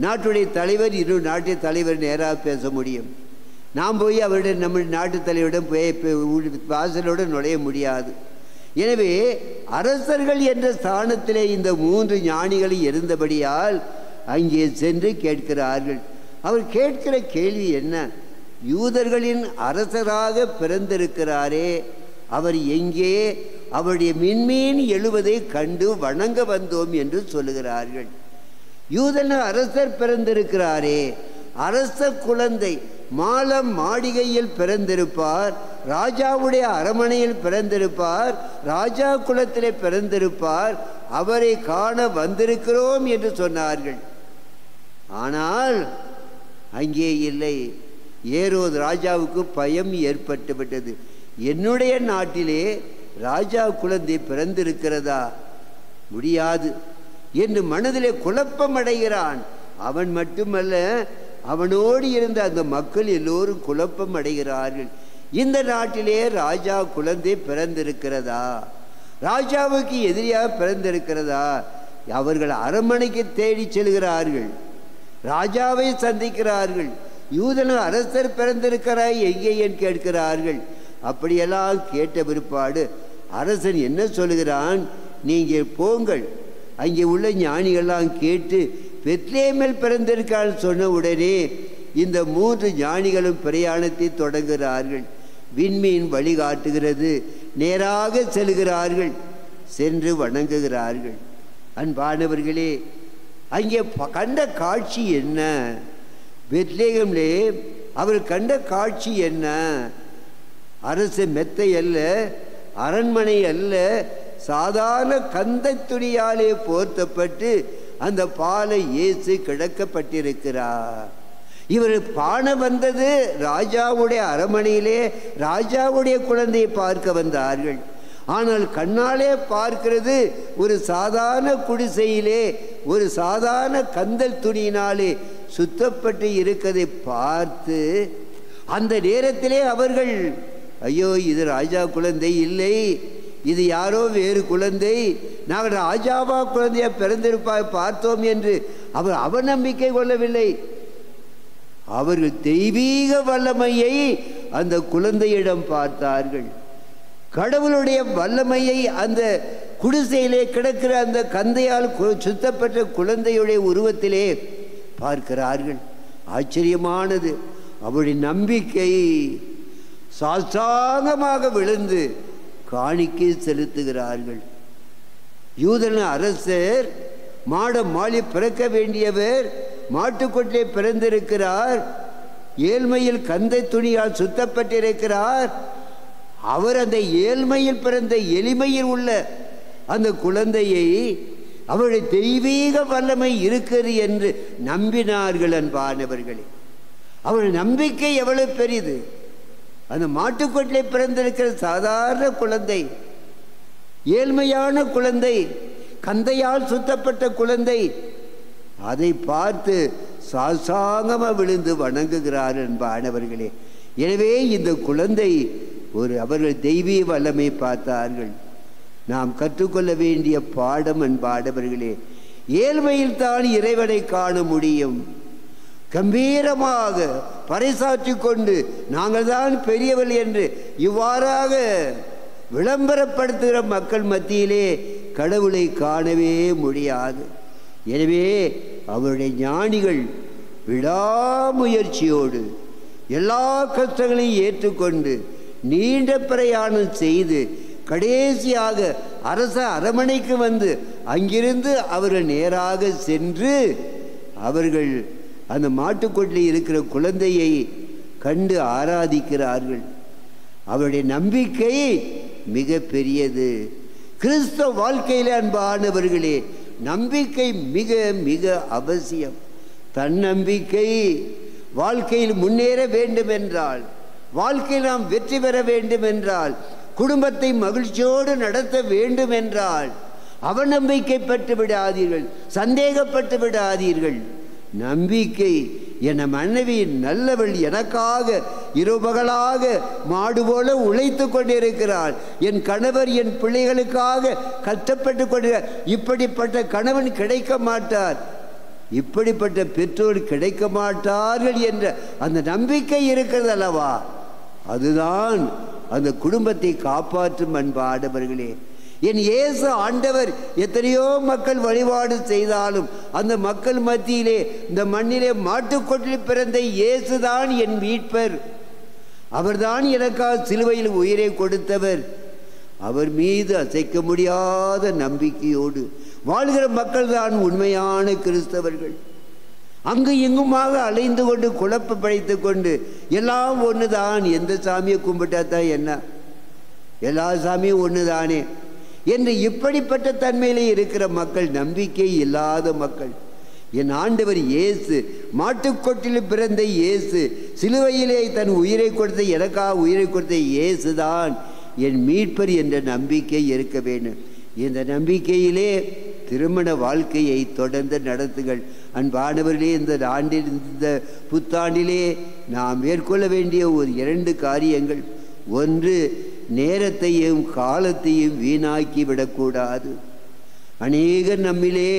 நாட்டுடைய தலைவர் இன்னொரு நாட்டுடைய தலைவர் நேராக பேச முடியும். நாம் போய் அவருடைய நம்ம நாட்டு தலைவரிடம் வாசலோடு நுழைய முடியாது. எனவே அரசர்கள் என்ற ஸ்தானத்திலே இந்த 3 ஞானிகள் இருந்தபடியால் அங்கே சென்று கேட்கிறார்கள். அவர் கேட்கிற கேள்வி என்ன? யூதர்களின் அரசராக பிறந்திருக்கிறாரே, அவர் எங்கே? அவருடைய மின்மீன் எழுவதை கண்டு வணங்க வந்தோம் என்று சொல்லுகிறார்கள். யூதன அரசர் பிறந்திருக்கிறாரே, அரச குழந்தை மாளிகையில் பிறந்திருப்பார், ராஜாவுடைய அரமனையில் பிறந்திருப்பார், ராஜா குலத்திலே பிறந்திருப்பார், அவரை காண வந்திருக்கிறோம் என்று சொன்னார்கள். ஆனால் அங்கே இல்லை. ஏரோது ராஜாவுக்கு பயம் ஏற்பட்டு விட்டது. என்னுடைய நாட்டிலே ராஜா குழந்தை பிறந்திருக்கிறதா? முடியாது என்று மனதிலே குழப்பம் அடைகிறான். அவன் மட்டுமல்ல, அவனோடு இருந்த அந்த மக்கள் எல்லோரும் குழப்பம் அடைகிறார்கள். இந்த நாட்டிலே ராஜா குழந்தை பிறந்திருக்கிறதா? ராஜாவுக்கு எதிரியாக பிறந்திருக்கிறதா? அவர்கள் அரண்மனைக்கு தேடி செல்கிறார்கள். ராஜாவை சந்திக்கிறார்கள். யூதன அரசர் பிறந்திருக்கிறாய் எங்கே என்று கேட்கிறார்கள். அப்படியெல்லாம் கேட்ட பிற்பாடு அரசன் என்ன சொல்கிறான்? நீங்கள் போங்கள், அங்கே உள்ள ஞானிகள்லாம் கேட்டு பெத்லேமில் பிறந்திருக்கான்னு சொன்ன உடனே இந்த 3 ஞானிகளும் பிரயாணத்தை தொடங்குகிறார்கள். விண்மீன் வழிகாட்டுகிறது. நேராக செல்கிறார்கள். சென்று வணங்குகிறார்கள். அன்பானவர்களே, அங்கே கண்ட காட்சி என்ன? பெத்லேகம்லே அவர் கண்ட காட்சி என்ன? அரசு மெத்தை அல்ல, அரண்மனை அல்ல, சாதாரண கந்தை துணியாலே போர்த்தப்பட்டு அந்த பாலை இயேசு கிடக்கப்பட்டிருக்கிறார். இவர் பாண வந்தது ராஜாவுடைய அரண்மனையிலே ராஜாவுடைய குழந்தையை பார்க்க வந்தார்கள். ஆனால் கண்ணாலே பார்க்கிறது ஒரு சாதாரண குடிசையிலே ஒரு சாதாரண கந்தல் துணியினாலே சுத்தப்பட்டு இருக்கிறதை பார்த்து அந்த நேரத்திலே அவர்கள், ஐயோ இது ராஜா குழந்தை இல்லை, இது யாரோ வேறு குழந்தை, நாங்கள் ராஜாவா குழந்தைய பார்த்தோம் என்று அவர் அவநம்பிக்கை கொள்ளவில்லை. அவர்கள் தெய்வீக வல்லமையை அந்த குழந்தையிடம் பார்த்தார்கள். கடவுளுடைய வல்லமையை அந்த குடிசையிலே கிடக்கிற அந்த கந்தையால் சுத்தப்பட்ட குழந்தையுடைய உருவத்திலே பார்க்கிறார்கள். ஆச்சரியமானது. அவருடைய நம்பிக்கை. சாஷ்டாங்கமாக விழுந்து காணிக்கை செலுத்துகிறார்கள். யூதன அரசர் மாட மாளி பிறக்க வேண்டியவர் மாட்டுக்கொட்டிலே பிறந்திருக்கிறார். ஏழ்மையில் கந்தை துணியால் சுத்தப்பட்டிருக்கிறார். அவர் அந்த ஏழ்மையில் பிறந்த எளிமையில் உள்ள அந்த குழந்தையை அவருடைய தெய்வீக வல்லமை இருக்கிறது என்று நம்பினார்கள். அன்பானவர்களே, அவருடைய நம்பிக்கை எவ்வளவு பெரிது! அந்த மாட்டுக்கொட்டிலே பிறந்திருக்கிற சாதாரண குழந்தை, ஏழ்மையான குழந்தை, கந்தையால் சுத்தப்பட்ட குழந்தை, அதை பார்த்து சாசாங்கமாக விழுந்து வணங்குகிறார் அன்பானவர்களே. எனவே இந்த குழந்தை அவர்கள் தெய்வீக வல்லமை பார்த்தார்கள். நாம் கற்றுக்கொள்ள வேண்டிய பாடம் அன்பானவர்களே, ஏழ்மையில் தான் இறைவனை காண முடியும். கம்பீரமாக பறைசாற்றி கொண்டு நாங்கள் தான் பெரியவர்கள் என்று இவ்வாறாக விளம்பரப்படுத்துகிற மக்கள் மத்தியிலே கடவுளை காணவே முடியாது. எனவே அவருடைய ஞானிகள் விடாமுயற்சியோடு எல்லா கஷ்டங்களையும் ஏற்றுக்கொண்டு நீண்ட பிரயாணம் செய்து கடைசியாக அரச அரமனைக்கு வந்து அங்கிருந்து அவர்கள் நேராக சென்று அவர்கள் அந்த மாட்டுக்கொட்டில் இருக்கிற குழந்தையை கண்டு ஆராதிக்கிறார்கள். அவருடைய நம்பிக்கை மிக பெரியது. கிறிஸ்தவ வாழ்க்கையில் அன்பானவர்களே, நம்பிக்கை மிக மிக அவசியம். தன்னம்பிக்கை. வாழ்க்கையில் முன்னேற வேண்டும் என்றால், வாழ்க்கையில் நாம் வெற்றி பெற வேண்டும் என்றால், குடும்பத்தை மகிழ்ச்சியோடு நடத்த வேண்டும் என்றால் அவநம்பிக்கை பட்டு விடாதீர்கள், சந்தேகப்பட்டு விடாதீர்கள். நம்பிக்கை. என் மனைவி நல்லவள், எனக்காக இரவுபகலாக மாடு போல உழைத்து கொண்டிருக்கிறாள். என் கணவர் என் பிள்ளைகளுக்காக கஷ்டப்பட்டு கொண்டிருக்கிறார். இப்படிப்பட்ட கணவன் கிடைக்க மாட்டார், இப்படிப்பட்ட பெற்றோர் கிடைக்க மாட்டார்கள் என்ற அந்த நம்பிக்கை இருக்கிறது அல்லவா, அதுதான் அந்த குடும்பத்தை காப்பாற்றும் அன்பானவர்களே. என் இயேசு ஆண்டவர் எத்தனையோ மக்கள் வழிபாடு செய்தாலும் அந்த மக்கள் மத்தியிலே இந்த மண்ணிலே மாட்டுக்கொட்டில் பிறந்த இயேசுதான் என் மீட்பர், அவர்தான் எனக்காக சிலுவையில் உயிரை கொடுத்தவர். அவர் மீது அசைக்க முடியாத நம்பிக்கையோடு வாழ்கிற மக்கள் தான் உண்மையான கிறிஸ்தவர்கள். அங்கு இங்குமாக அலைந்து கொண்டு குழப்ப படைத்து கொண்டு எல்லாம் ஒன்று தான், எந்த சாமியை கும்பிட்டா தான் என்ன, எல்லா சாமியும் ஒன்று தானே என்று இப்படிப்பட்ட தன்மையிலே இருக்கிற மக்கள், நம்பிக்கை இல்லாத மக்கள். என் ஆண்டவர் இயேசு, மாட்டுக்கொட்டில் பிறந்த இயேசு, சிலுவையிலே தன் உயிரை கொடுத்த, எனக்காக உயிரை கொடுத்த இயேசு தான் என் மீட்பர் என்ற நம்பிக்கை இருக்க வேண்டும். இந்த நம்பிக்கையிலே திருமண வாழ்க்கையை தொடர்ந்து நடத்துங்கள் அன்பானவர்களே. இந்த புத்தாண்டிலே நாம் மேற்கொள்ள வேண்டிய ஒரு 2 காரியங்கள். ஒன்று, நேரத்தையும் காலத்தையும் வீணாக்கி விடக்கூடாது. அநேகர் நம்மிலே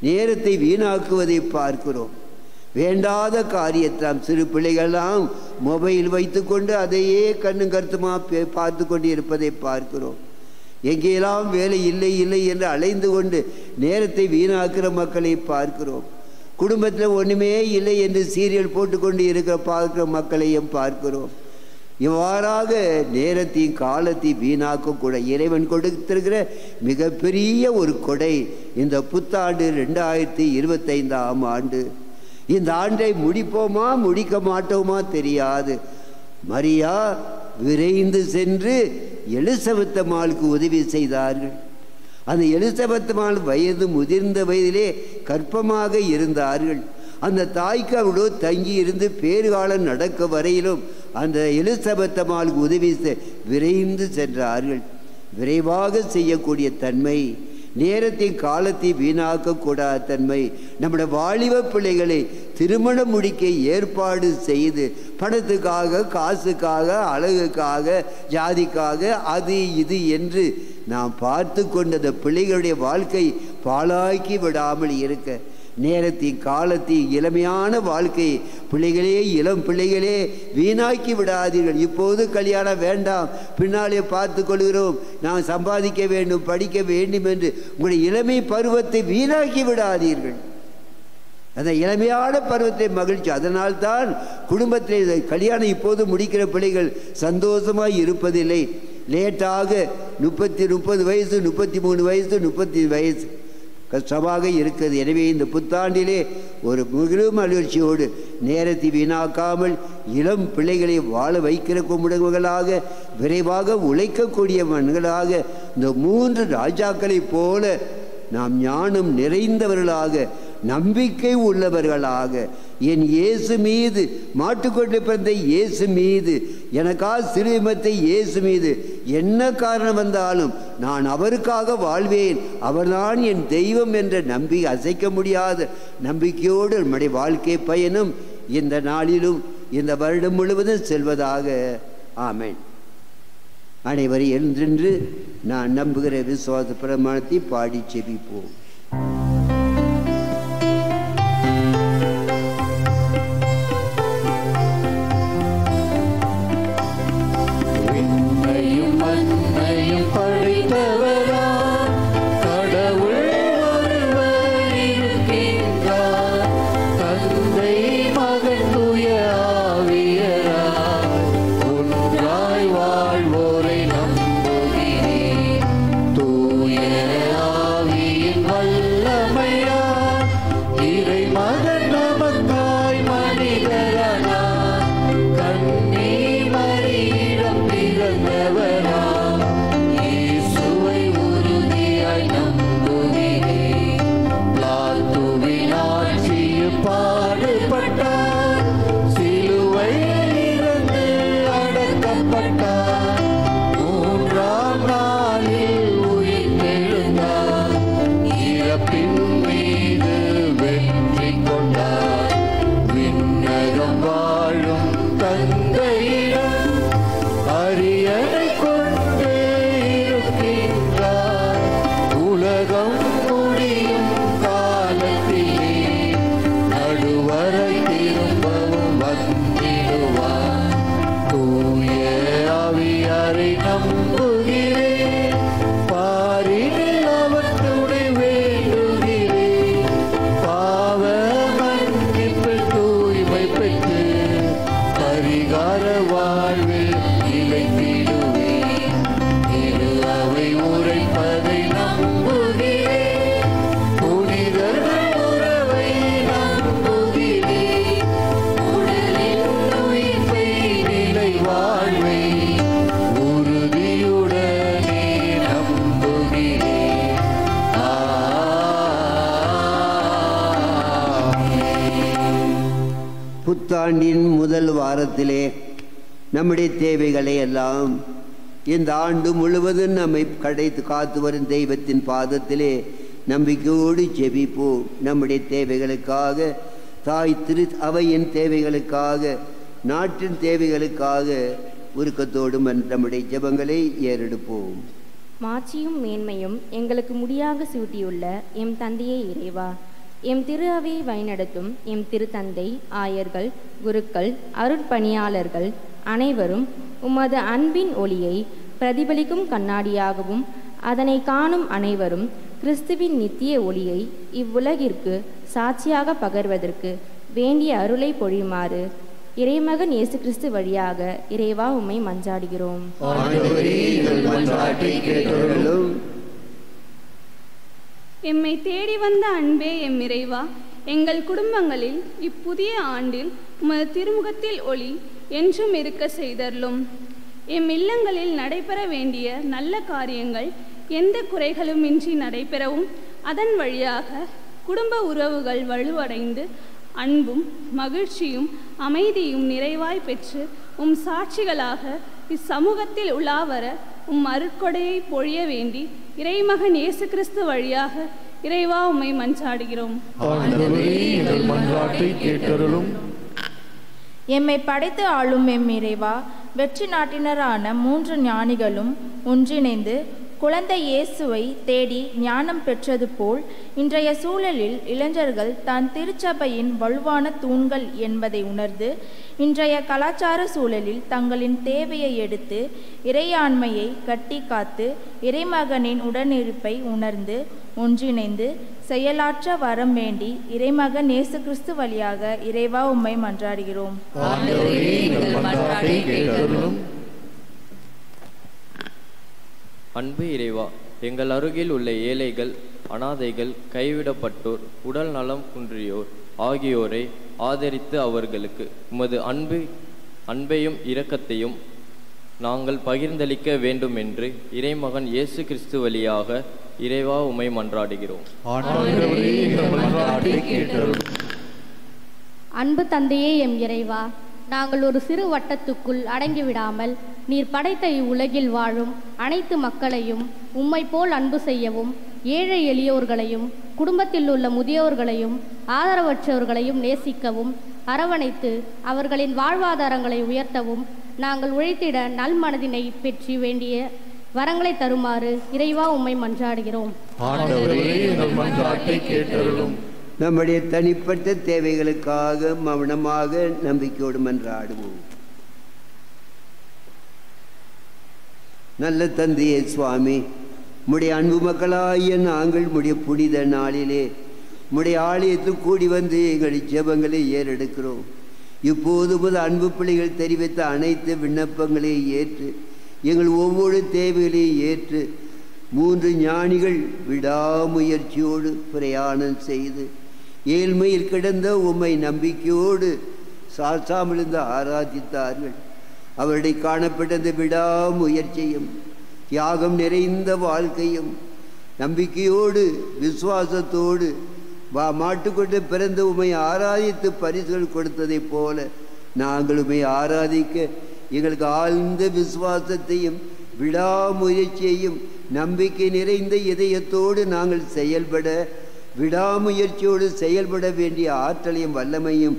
நேரத்தை வீணாக்குவதை பார்க்கிறோம். வேண்டாத காரியத்தாம் சிறு பிள்ளைகள்லாம் மொபைல் வைத்துக்கொண்டு அதையே கண்ணும் கருத்துமாக பார்த்து கொண்டு இருப்பதை பார்க்கிறோம். எங்கேயெல்லாம் வேலை இல்லை இல்லை என்று அலைந்து கொண்டு நேரத்தை வீணாக்குற மக்களை பார்க்கிறோம். குடும்பத்தில் ஒன்றுமே இல்லை என்று சீரியல் போட்டுக்கொண்டு பார்க்கிற மக்களையும் பார்க்கிறோம். இவ்வாறாக நேரத்தையும் காலத்தையும் வீணாக்கக்கூட இறைவன் கொடுத்திருக்கிற மிகப்பெரிய ஒரு கொடை இந்த புத்தாண்டு 2025ஆம் ஆண்டு. இந்த ஆண்டை முடிப்போமா முடிக்க மாட்டோமா தெரியாது. மரியா விரைந்து சென்று எலிசபெத் அம்மாளுக்கு உதவி செய்தார்கள். அந்த எலிசபெத் அம்மாள் முதிர்ந்த வயதிலே கர்ப்பமாக இருந்தார்கள். அந்த தாய்க்கு அவளோ தங்கி இருந்து பேறுகாலம் நடக்க வரையிலும் அந்த எலிசபெத் அம்மாளுக்கு உதவி விரைந்து சென்றார்கள். விரைவாக செய்யக்கூடிய தன்மை, நேரத்தை காலத்தை வீணாக்கக்கூடாத தன்மை, நம்முடைய வாலிப பிள்ளைகளை திருமணம் முடிக்க ஏற்பாடு செய்து பணத்துக்காக, காசுக்காக, அழகுக்காக, ஜாதிக்காக, அது இது என்று நாம் பார்த்து கொண்ட பிள்ளைகளுடைய வாழ்க்கை பாழாக்கி விடாமல் இருக்க, நேரத்தின் காலத்தின் இளமையான வாழ்க்கை பிள்ளைகளே, இளம் பிள்ளைகளே வீணாக்கி விடாதீர்கள். இப்போது கல்யாணம் வேண்டாம், பின்னாலே பார்த்து கொள்கிறோம், நாம் சம்பாதிக்க வேண்டும், படிக்க வேண்டும் என்று உங்களுடைய இளமை பருவத்தை வீணாக்கி விடாதீர்கள். அந்த இளமையான பருவத்தை மகிழ்ச்சி. அதனால்தான் குடும்பத்தில் கல்யாணம் இப்போது முடிக்கிற பிள்ளைகள் சந்தோஷமாய் இருப்பதில்லை. லேட்டாக 30 வயசு 33 வயசு 30 வயசு கஷ்டமாக இருக்கிறது. எனவே இந்த புத்தாண்டிலே ஒரு முழு மகிழ்ச்சியோடு நேரத்தை வீணாக்காமல் இளம் பிள்ளைகளை வாழ வைக்கிற கும்பிடுவர்களாக, விரைவாக உழைக்கக்கூடியவர்களாக, இந்த 3 ராஜாக்களைப் போல நாம் ஞானம் நிறைந்தவர்களாக, நம்பிக்கை உள்ளவர்களாக, என் இயேசு மீது, மாட்டுக்கொட்டை பிறந்த இயேசு மீது, எனக்காக சிறுமத்தை இயேசு மீது என்ன காரணம் வந்தாலும் நான் அவருக்காக வாழ்வேன், அவர்தான் என் தெய்வம் என்ற நம்பிக்கை, அசைக்க முடியாத நம்பிக்கையோடு நம்முடைய வாழ்க்கை பயணம் இந்த நாளிலும் இந்த வருடம் முழுவதும் செல்வதாக. ஆமென். அனைவரும் எழுந்தின்று நான் நம்புகிற விசுவாச பிரமாணத்தை பாடி செபிப்போம். புத்தாண்டின் முதல் வாரத்திலே நம்முடைய தேவைகளை எல்லாம் இந்த ஆண்டு முழுவதும் நம்மை காத்து வரும் தெய்வத்தின் பாதத்திலே நம்பிக்கையோடு ஜெபிப்போம். நம்முடைய தேவைகளுக்காக, தாய் திரு அவையின் தேவைகளுக்காக, நாட்டின் தேவைகளுக்காக உருக்கத்தோடு நம்முடைய ஜெபங்களை ஏறெடுப்போம். மாட்சியும் மேன்மையும் எங்களுக்கு முடியாக சூட்டியுள்ள எம் தந்தையே இறைவா, எம் திரு அவையை வழிநடத்தும் எம் திருத்தந்தை, ஆயர்கள், குருக்கள், அருட்பணியாளர்கள் அனைவரும் உமது அன்பின் ஒளியை பிரதிபலிக்கும் கண்ணாடியாகவும், அதனை காணும் அனைவரும் கிறிஸ்துவின் நித்திய ஒளியை இவ்வுலகிற்கு சாட்சியாக பகர்வதற்கு வேண்டிய அருளை பொழியுமாறு இறைமகன் இயேசு கிறிஸ்து வழியாக இறைவா உம்மை மன்றாடுகிறோம். எம்மை தேடி வந்த அன்பே எம் இறைவா, எங்கள் குடும்பங்களில் இப்புதிய ஆண்டில் உமது திருமுகத்தில் ஒளி என்றும் இருக்க செய்தருளும். எம் இல்லங்களில் நடைபெற வேண்டிய நல்ல காரியங்கள் எந்த குறைகளுமின்றி நடைபெறவும், அதன் வழியாக குடும்ப உறவுகள் வலுவடைந்து அன்பும் மகிழ்ச்சியும் அமைதியும் நிறைவாய் பெற்று உம் சாட்சிகளாக இச்சமூகத்தில் உலாவர உம் அருட்கொடையை பொழிய வேண்டி இறைமகன் இயேசு கிறிஸ்து வழியாக இறைவா உம்மை மன்றாடுகிறோம். எம்மை படைத்து ஆளும் எம் இறைவா, வெற்றி நாட்டினரான 3 ஞானிகளும் ஒன்றிணைந்து குழந்தை இயேசுவை தேடி ஞானம் பெற்றது போல் இன்றைய சூழலில் இளைஞர்கள் தான் திருச்சபையின் வலுவான தூண்கள் என்பதை உணர்ந்து இன்றைய கலாச்சார சூழலில் தங்களின் தேவையை எடுத்து இறையாண்மையை கட்டி காத்து இறைமகனின் உடனிருப்பை உணர்ந்து ஒன்றிணைந்து செயலாற்ற வரம் வேண்டி இறைமகன் இயேசு கிறிஸ்து வழியாக இறைவா உம்மை மன்றாடுகிறோம். அன்பு இறைவா, எங்கள் அருகில் உள்ள ஏழைகள், அனாதைகள், கைவிடப்பட்டோர், உடல் நலம் குன்றியோர் ஆகியோரை ஆதரித்து அவர்களுக்கு உமது அன்பையும் இரக்கத்தையும் நாங்கள் பகிர்ந்தளிக்க வேண்டும் என்று இறைமகன் இயேசு கிறிஸ்து வழியாக இறைவா உம்மை மன்றாடுகிறோம். அன்பு தந்தையே எம் இறைவா, நாங்கள் ஒரு சிறு வட்டத்துக்குள் அடங்கிவிடாமல் நீர் படைத்த இவ்வுலகில் வாழும் அனைத்து மக்களையும் உம்மை போல் அன்பு செய்யவும், ஏழை எளியோர்களையும் குடும்பத்தில் உள்ள முதியோர்களையும் ஆதரவற்றவர்களையும் நேசிக்கவும் அரவணைத்து அவர்களின் வாழ்வாதாரங்களை உயர்த்தவும் நாங்கள் உழைத்திட நல்மனதினை பெற்றி வேண்டிய வரங்களை தருமாறு இறைவா உம்மை மன்றாடுகிறோம். நம்முடைய தனிப்பட்ட தேவைகளுக்காக மௌனமாக நம்பிக்கையோடு மன்றாடுவோம். நல்ல தந்தையே சுவாமி, உம்முடைய அன்பு மக்களாகிய நாங்கள் உம்முடைய புனித நாளிலே உம்முடைய ஆலயத்தில் கூடி வந்து எங்கள் ஜெபங்களை ஏறெடுக்கிறோம். இப்போது முதல் அன்பு பிள்ளைகள் தெரிவித்த அனைத்து விண்ணப்பங்களையும் ஏற்று எங்கள் ஒவ்வொரு தேவைகளையும் ஏற்று 3 ஞானிகள் விடாமுயற்சியோடு பிரயாணம் செய்து ஏழ்மையில் கிடந்த உம்மை நம்பிக்கையோடு சாசாமிலிருந்து ஆராதித்தார்கள். அவருடைய காணப்பட்ட அந்த விடாமுயற்சியும் தியாகம் நிறைந்த வாழ்க்கையும் நம்பிக்கையோடு விசுவாசத்தோடு மாட்டுக்கொண்டு பிறந்த உம்மை ஆராதித்து பரிசுகள் கொடுத்ததைப் போல நாங்கள் உம்மை ஆராதிக்க எங்களுக்கு ஆழ்ந்த விசுவாசத்தையும் விடாமுயற்சியையும் நம்பிக்கை நிறைந்த இதயத்தோடு நாங்கள் செயல்பட, விடாமுயற்சியோடு செயல்பட வேண்டிய ஆற்றலையும் வல்லமையும்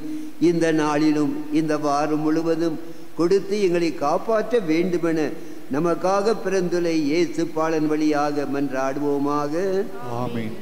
இந்த நாளிலும் இந்த வாரம் முழுவதும் கொடுத்து எங்களை காப்பாற்ற வேண்டுமென நமக்காக பிறந்துள்ள இயேசு பாலன் வழியாக மன்றாடுவோமாக. ஆமென்.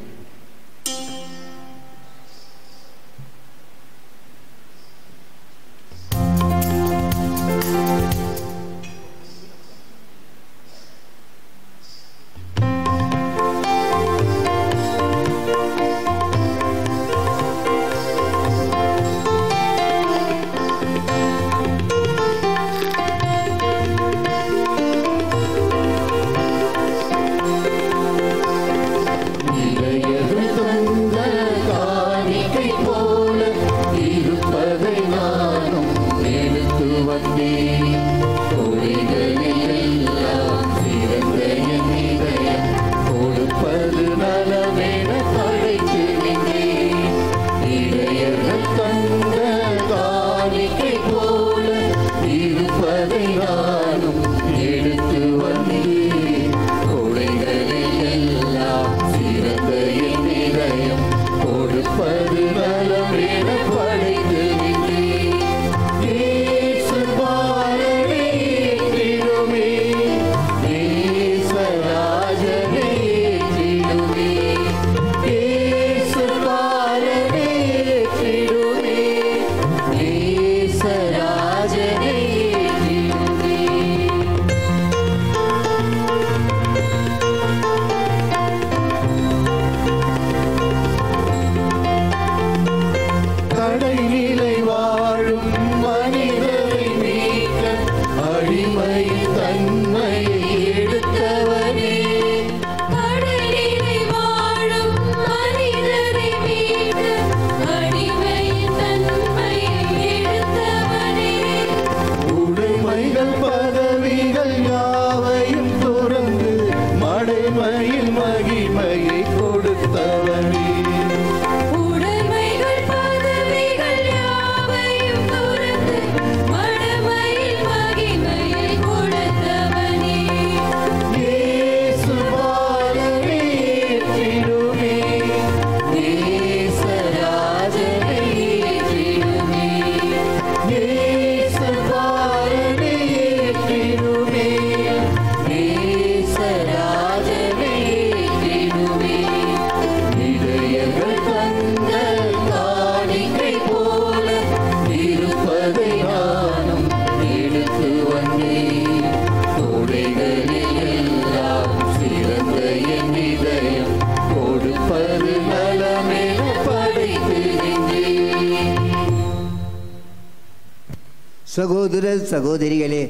சகோதர சகோதரிகளே,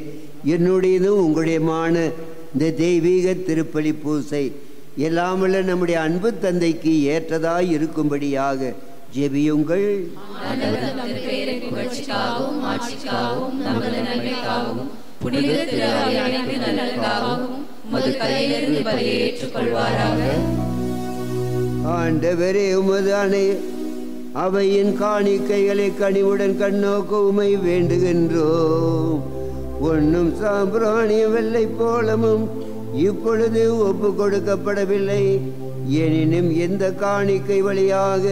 என்னுடையதும் உங்களுடையமான இந்த தெய்வீக திருப்பலி பூசை எல்லாமல்ல நம்முடைய அன்பு தந்தைக்கு ஏற்றதாய் இருக்கும்படியாக ஜெபியுங்கள். ஆண்டவரே, உமது அவையின் காணிக்கைகளை கனிவுடன் கண்ணோக்க உமை வேண்டுகின்றோம். ஒன்னும் சாம்பிராணியும் வெள்ளை போலமும் இப்பொழுது ஒப்பு கொடுக்கப்படவில்லை. எனினும் எந்த காணிக்கை வழியாக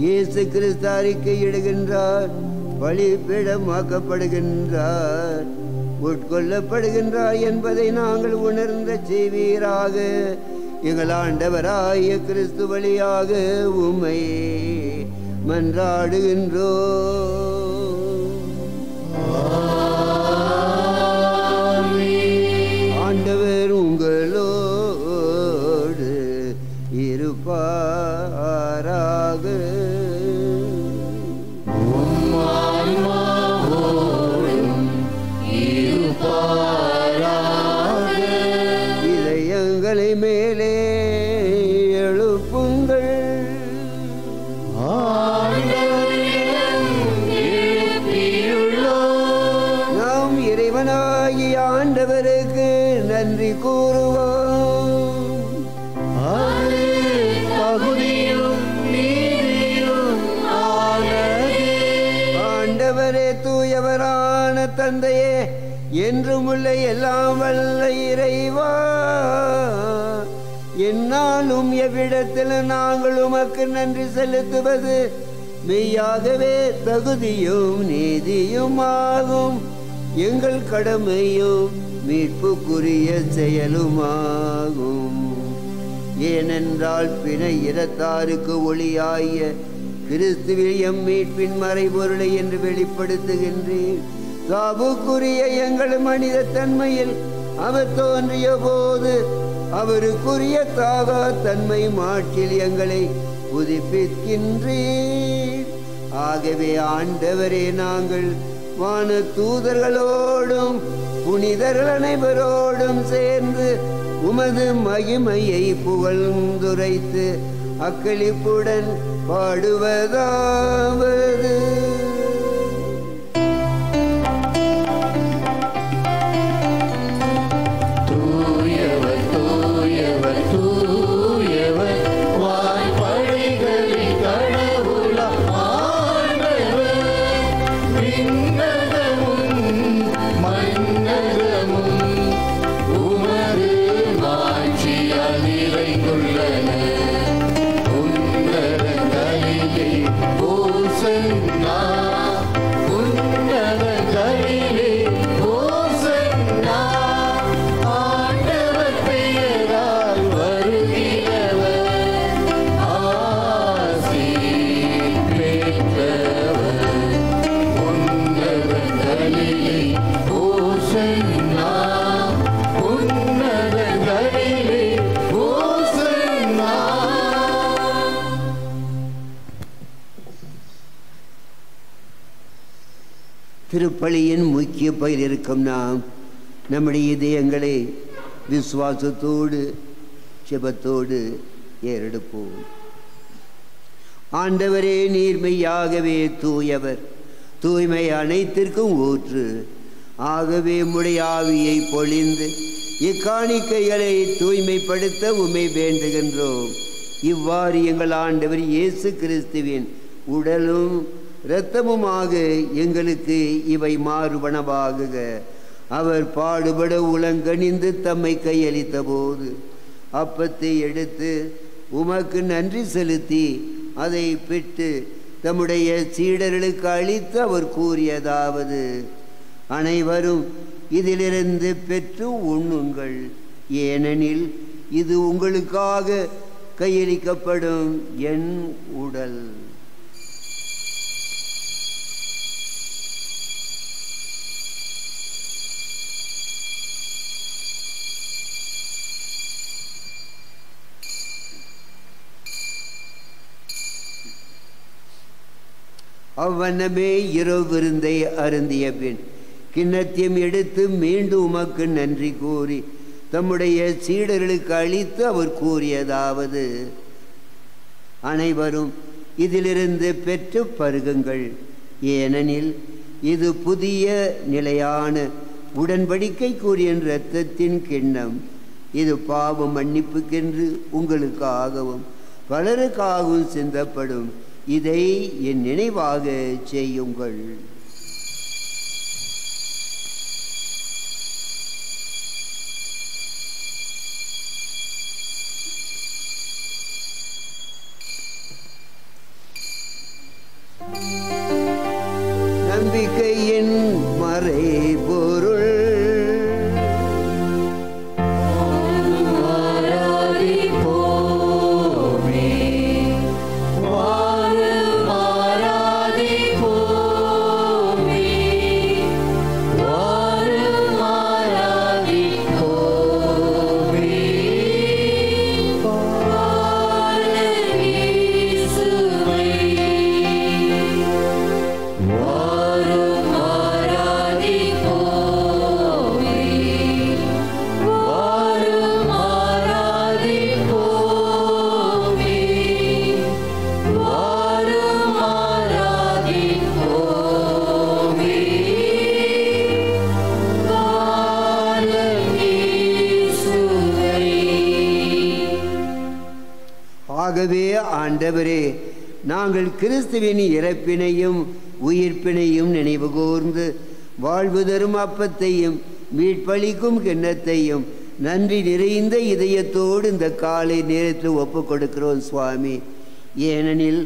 இயேசு கிறிஸ்து அறிக்கையிடுகின்றார், பலிபீடமாக்கப்படுகின்றார், உட்கொள்ளப்படுகின்றார் என்பதை நாங்கள் உணர்ந்த செய்வீராக. எங்கள் ஆண்டவராய கிறிஸ்து வழியாக உம்மை மன்றாடுகின்றோம். ஆண்டவர் உங்களோடு இருப்பாராக. இதயங்களை மேலே எழுப்புங்கள். நாம் இறைவனாகிய ஆண்டவருக்கு நன்றி கூறுவோம். ஆண்டவரே, தூயவரான தந்தையே, என்றும் உள்ள எல்லாம் வல்ல இறைவா, என்னாலும் எவ்விடத்தில் நாங்கள் உமக்கு நன்றி செலுத்துவது மெய்யாகவே தகுதியும் நீதியுமாகும். எங்கள் கடமையும் மீட்புக்குரிய செயலுமாகும். ஏனென்றால் பிணை இரத்தாருக்கு ஒளியாய கிறிஸ்துவில் எம் மீட்பின் மறைபொருளை என்று வெளிப்படுத்துகின்றேன். சாவுக்குரிய எங்கள் மனித தன்மையில் அவர் தோன்றிய போது அவருக்குரிய தாகா தன்மை மாற்றில் எங்களை புதுப்பிக்கின்றீர். ஆகவே ஆண்டவரே, நாங்கள் வான தூதர்களோடும் புனிதர்கள் அனைவரோடும் சேர்ந்து உமது மகிமையை புகழ்ந்துரைத்து அக்களிப்புடன் பாடுவதாவது. திருப்பலியின் முக்கிய பயிர் இருக்கும் நாம் நம்முடைய இதயங்களை விசுவாசத்தோடு ஜெபத்தோடு ஏறெடுப்போம். ஆண்டவரே, நீர்மையாகவே தூயவர், தூய்மை அனைத்திற்கும் ஊற்று. ஆகவே உம்முடைய ஆவியை பொழிந்து இக்காணிக்கைகளை தூய்மைப்படுத்த உம்மை வேண்டுகின்றோம். இவ்வாறு எங்கள் ஆண்டவர் இயேசு கிறிஸ்துவின் உடலும் இரத்தமுமாக எங்களுக்கு இவை மாறுபனவாகுக. அவர் பாடுபட உலங்கணிந்து தம்மை கையளித்த போது அப்பத்தை எடுத்து உமக்கு நன்றி செலுத்தி அதை பெற்று தம்முடைய சீடர்களுக்கு அளித்து அவர் கூறியதாவது: அனைவரும் இதிலிருந்து பெற்று உண்ணுங்கள், ஏனெனில் இது உங்களுக்காக கையளிக்கப்படும் என் உடல். அவ்வண்ணமே இரவு விருந்தை அருந்திய பின் கிண்ணத்தையும் எடுத்து மீண்டும் உமக்கு நன்றி கூறி தம்முடைய சீடர்களுக்கு அளித்து அவர் கூறியதாவது: அனைவரும் இதிலிருந்து பெற்று பருகுங்கள், ஏனெனில் இது புதிய நிலையான உடன்படிக்கைக்குரிய இரத்தத்தின் கிண்ணம். இது பாவ மன்னிப்புக்கென்று உங்களுக்காகவும் பலருக்காகவும் சிந்தப்படும். இதை என் நினைவாக செய்யுங்கள். நம்பிக்கையின் மறைபொருள் ஆகவே ஆண்டவரே, நாங்கள் கிறிஸ்துவின் இறப்பினையும் உயிர்ப்பினையும் நினைவு கூர்ந்து வாழ்வு தரும் அப்பத்தையும் மீட்பளிக்கும் கிண்ணத்தையும் நன்றி நிறைந்த இதயத்தோடு இந்த காலை நேரத்தில் ஒப்பு கொடுக்கிறோம் சுவாமி. ஏனெனில்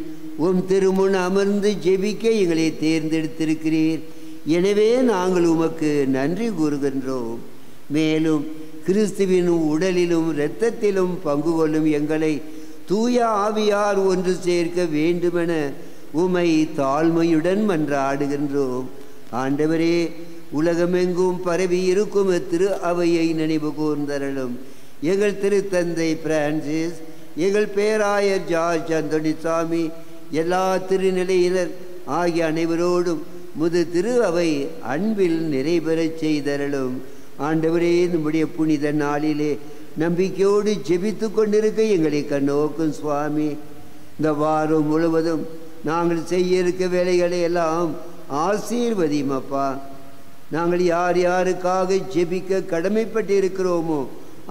உம் திருமுன் அமர்ந்து ஜெபிக்க எங்களை தேர்ந்தெடுத்திருக்கிறீர். எனவே நாங்கள் உமக்கு நன்றி கூறுகின்றோம். மேலும் கிறிஸ்துவின் உடலிலும் இரத்தத்திலும் பங்கு கொள்ளும் எங்களை தூய ஆவியார் ஒன்று சேர்க்க வேண்டுமென உமை தாழ்மையுடன் மன்றாடுகின்றோம். ஆண்டவரே, உலகமெங்கும் பரவி இருக்கும் திரு அவையை நினைவு கூர்ந்தருளும். எங்கள் திருத்தந்தை பிரான்சிஸ், எங்கள் பேராயர் ஜார்ஜ் அந்தோணிசாமி, எல்லா திருநிலையினர் ஆகிய அனைவரோடும் முது திரு அவை அன்பில் நிறைவேறச் செய்தருளும். ஆண்டவரே, நம்முடைய புனித நாளிலே நம்பிக்கையோடு ஜெபித்து கொண்டிருக்க எங்களை கண்ணோக்கும் சுவாமி. இந்த வாரம் முழுவதும் நாங்கள் செய்ய இருக்க வேலைகளை எல்லாம் ஆசீர்வதிமப்பா. நாங்கள் யார் யாருக்காக ஜெபிக்க கடமைப்பட்டு இருக்கிறோமோ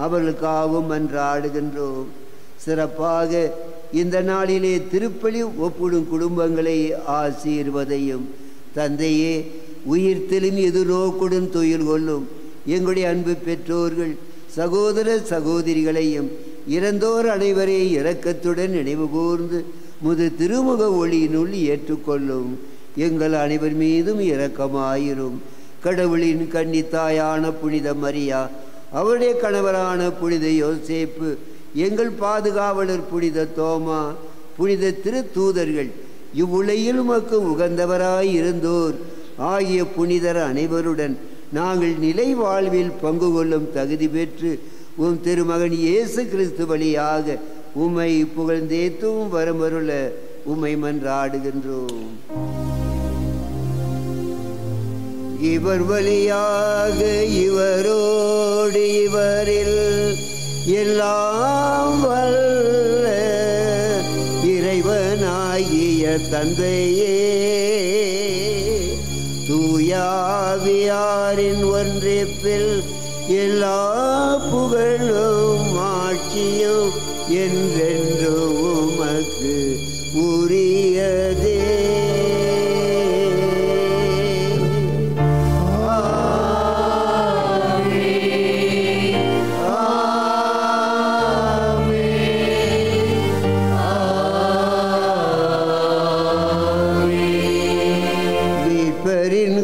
அவர்களுக்காகவும் மன்றாடுகின்றோம். சிறப்பாக இந்த நாளிலே திருப்பலி ஒப்பிடும் குடும்பங்களை ஆசீர்வதையும். தந்தையே, உயிர்த்தெலும் எதிர்நோக்குடன் துயில் கொள்ளும் எங்களுடைய அன்பு பெற்றோர்கள் சகோதர சகோதரிகளையும் இறந்தோர் அனைவரை இரக்கத்துடன் நினைவு கூர்ந்து முது திருமுக ஒளியினுள் ஏற்றுக்கொள்ளும். எங்கள் அனைவர் மீதும் இரக்கமாயிரும். கடவுளின் கன்னித்தாயான புனித மரியா, அவருடைய கணவரான புனித யோசேப்பு, எங்கள் பாதுகாவலர் புனித தோமா, புனித திருத்தூதர்கள், இவ்வுலகில் உமக்கு உகந்தவராய் இருந்தோர் ஆகிய புனிதர் அனைவருடன் நாங்கள் நிலை வாழ்வில் பங்கு கொள்ளும் தகுதி பெற்று உம் திருமகன் இயேசு கிறிஸ்து வழியாக உம்மை புகழ்ந்தேத்தும் வரமருள உம்மை மன்றாடுகின்றோம். இவர் வழியாக இவரோடு இவரில் எல்லாம் வல்ல இறைவனாகிய தந்தையே, தூயாவியாரின் ஒன்றிப்பில் எல்லா புகழும் ஆட்சியும் என்றென்று உமக்கு உரியதே.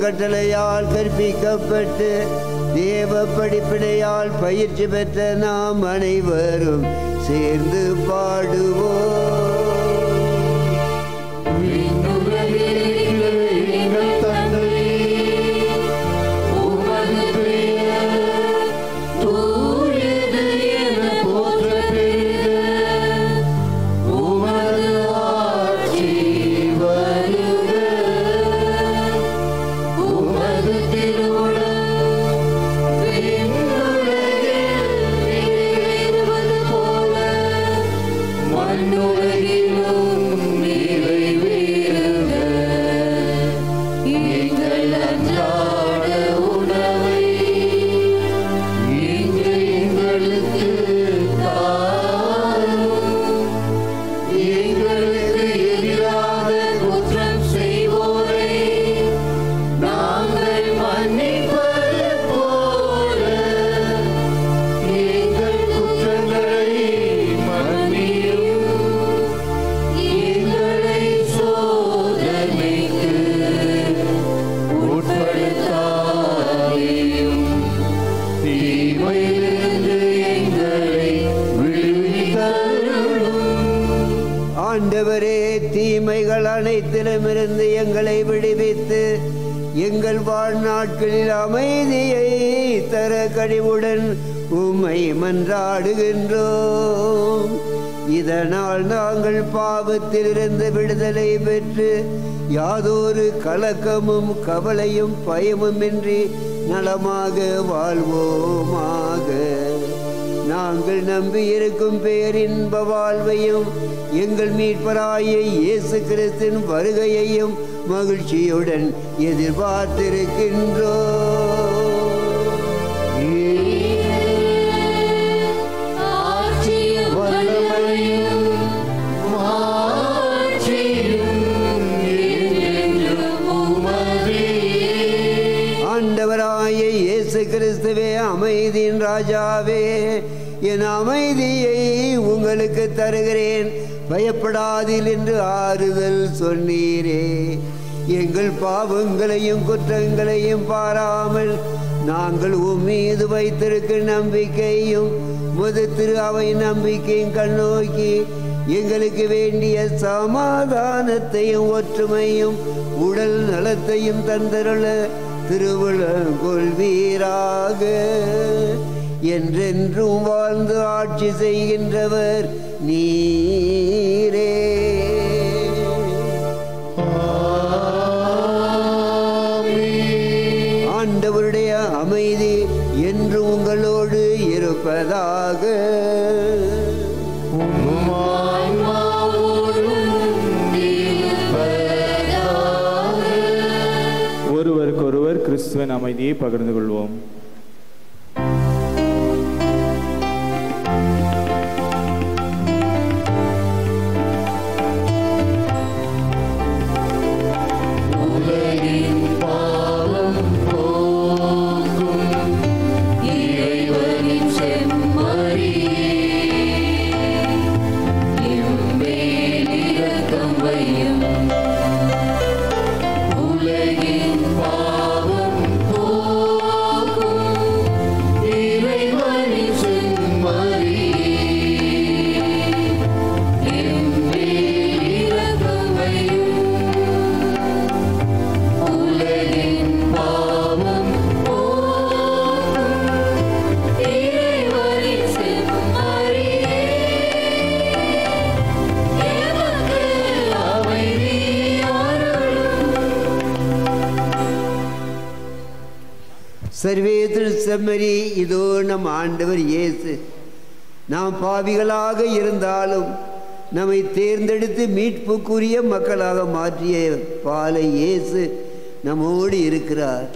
கட்டளையால் கற்பிக்கப்பட்டு தேவ படிப்பினையால் பயிற்சி பெற்ற நாம் அனைவரும் சேர்ந்து பாடுவோம். ஆண்டவரே, தீமைகள் அனைத்திலுமிருந்து எங்களை விடுவித்து எங்கள் வாழ்நாட்களில் அமைதியை தர கனிவுடன் உம்மை மன்றாடுகின்றோம். இதனால் நாங்கள் பாவத்திலிருந்து விடுதலை பெற்று யாதொரு கலக்கமும் கவலையும் பயமுமின்றி நலமாக வாழ்வோமாக. நாங்கள் நம்பியிருக்கும் பேரின்ப வாழ்வையும் எங்கள் மீட்பராய இயேசு கிறிஸ்தின் வருகையையும் மகிழ்ச்சியுடன் எதிர்பார்த்திருக்கின்றோம். ஆண்டவராய இயேசு கிறிஸ்துவே, அமைதியின் ராஜாவே, என் அமைதியை உங்களுக்கு தருகிறேன், பயப்படாதீர் என்று ஆறுதல் சொன்னீரே. எங்கள் பாவங்களையும் குற்றங்களையும் பாராமல் நாங்கள் உம்மீது வைத்திருக்கும் நம்பிக்கையும் முது திரு அவை நம்பிக்கையும் கண்ணோக்கி எங்களுக்கு வேண்டிய சமாதானத்தையும் ஒற்றுமையும் உடல் நலத்தையும் தந்தருள திருவுளம் கொள்வீராக. என்றென்றும் வாழ்ந்து ஆட்சி செய்கின்றவர் நீரே. ஆண்டவருடைய அமைதி என்று உங்களோடு இருப்பதாக. ஒருவருக்கொருவர் கிறிஸ்துவின் அமைதியை பகிர்ந்து கொள்வோம். சர்வேதர் செம்மறி, இதோ நம் ஆண்டவர் இயேசு நாம் பாவிகளாக இருந்தாலும் நம்மை தேர்ந்தெடுத்து மீட்புக்குரிய மக்களாக மாற்றிய பாலை இயேசு நம்மோடு இருக்கிறார்.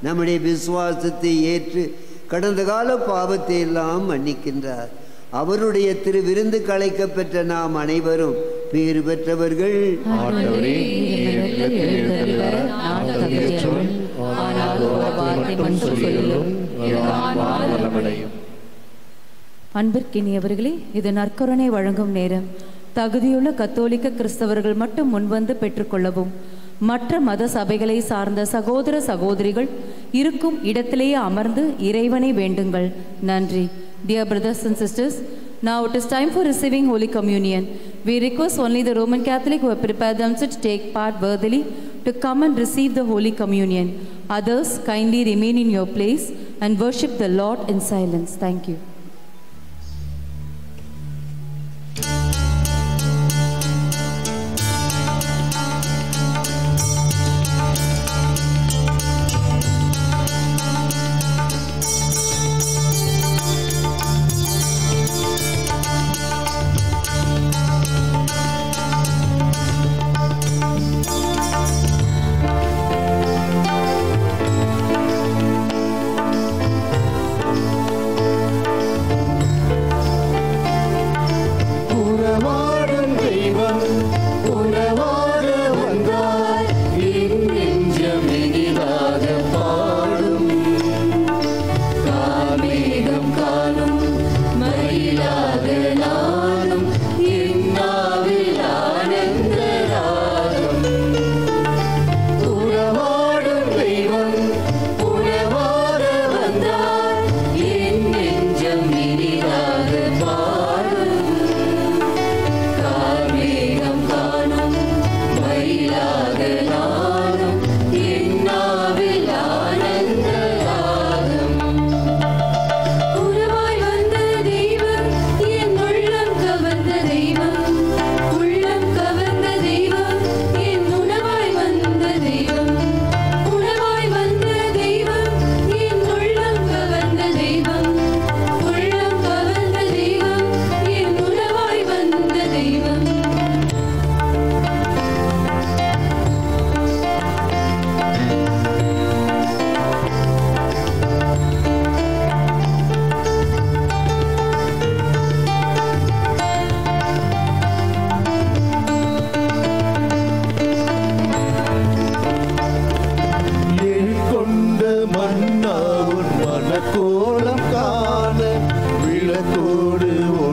நம்முடைய விசுவாசத்தை ஏற்று கடந்த கால பாவத்தை எல்லாம் மன்னிக்கின்றார். அவருடைய திருவிருந்து கலைக்க பெற்ற நாம் அனைவரும் பேறு பெற்றவர்கள். அன்பிற்கினியவர்களே, இது நற்கருணை வழங்கும் நேரம். தகுதியுள்ள கத்தோலிக்க கிறிஸ்தவர்கள் மட்டும் முன்வந்து பெற்றுக்கொள்ளவும். மற்ற மத சபைகளை சார்ந்த சகோதர சகோதரிகள் இருக்கும் இடத்திலேயே அமர்ந்து இறைவனை வேண்டுங்கள். நன்றி. Dear brothers and sisters, now it is time for receiving Holy Communion. We request only the Roman Catholic who have prepared themselves to take part worthily to come and receive the Holy Communion. Others, kindly remain in your place and worship the Lord in silence. Thank you.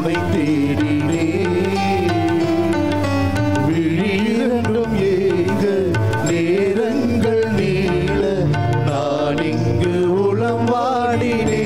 உம்மை தேடினே விழிரண்டும் ஏங்க நேரங்கள் நீள நான் இங்கு உளம் வாடினே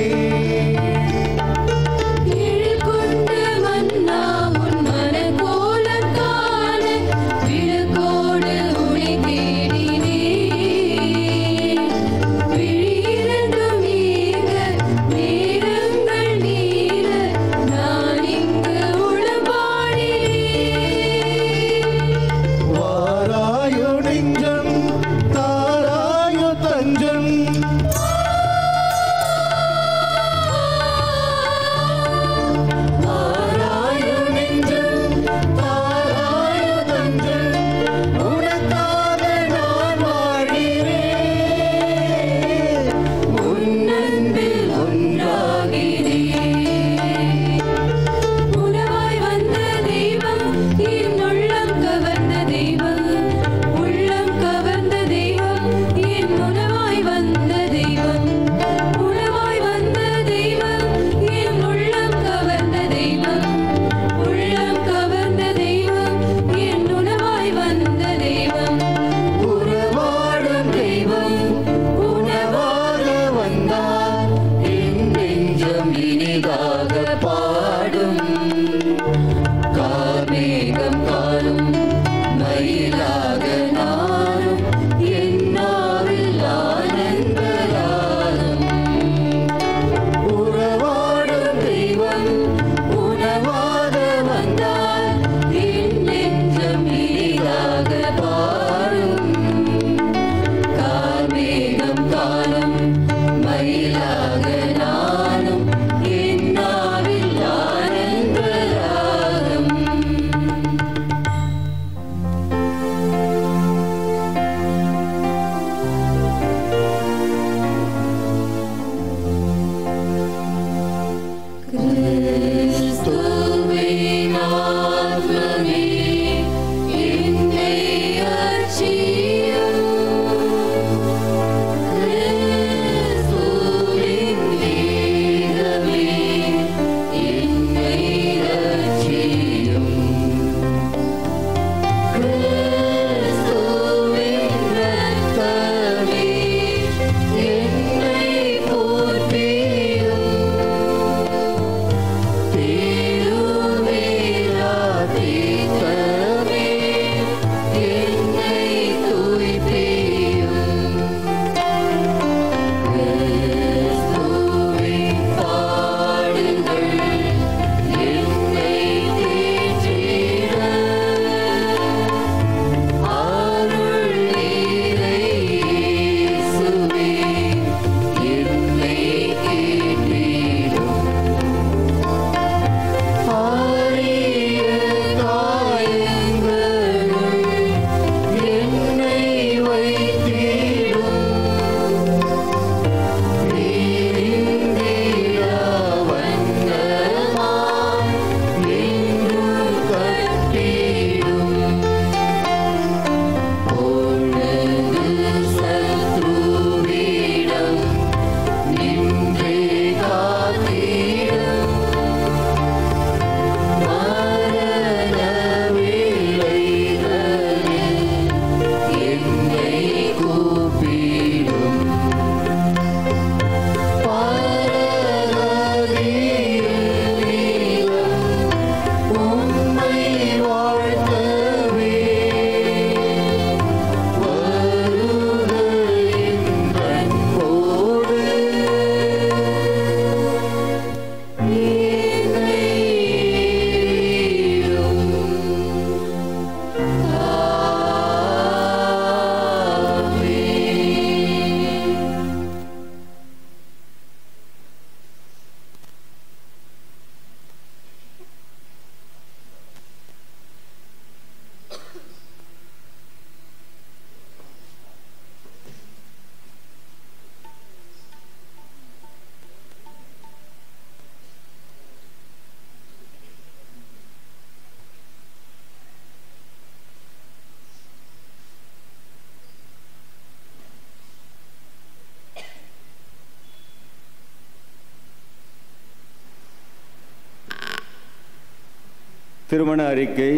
திருமண அறிக்கை.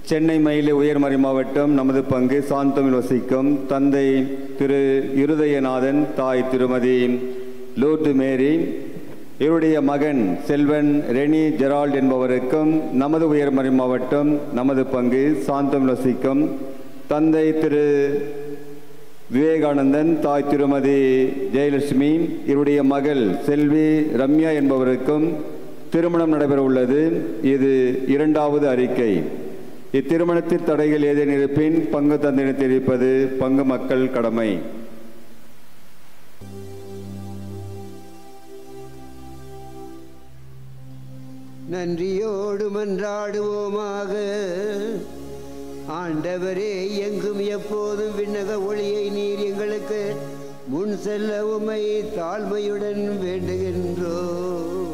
சென்னை மயிலை உயர்மறை மாவட்டம் நமது பங்கு சாந்தமில் வசிக்கும் தந்தை திரு இருதயநாதன், தாய் திருமதி லூர்து மேரி, இவருடைய மகன் செல்வன் ரெனி ஜெரால்ட் என்பவருக்கும் நமது உயர்மறை மாவட்டம் நமது பங்கு சாந்தமில் வசிக்கும் தந்தை திரு விவேகானந்தன், தாய் திருமதி ஜெயலட்சுமி, இவருடைய மகள் செல்வி ரம்யா என்பவருக்கும் திருமணம் நடைபெற உள்ளது. இது இரண்டாவது அறிக்கை. இத்திருமணத்தில் தடைகள் ஏதேனும் இருப்பின் பங்கு தந்தையினை தெரிவிப்பது பங்கு மக்கள் கடமை. நன்றியோடு மன்றாடுவோமாக. ஆண்டவரே, எங்கும் எப்போதும் விண்ணக ஒளியை நீர் எங்களுக்கு முன் செல்ல உம்மை தாழ்மையுடன் வேண்டுகின்றோம்.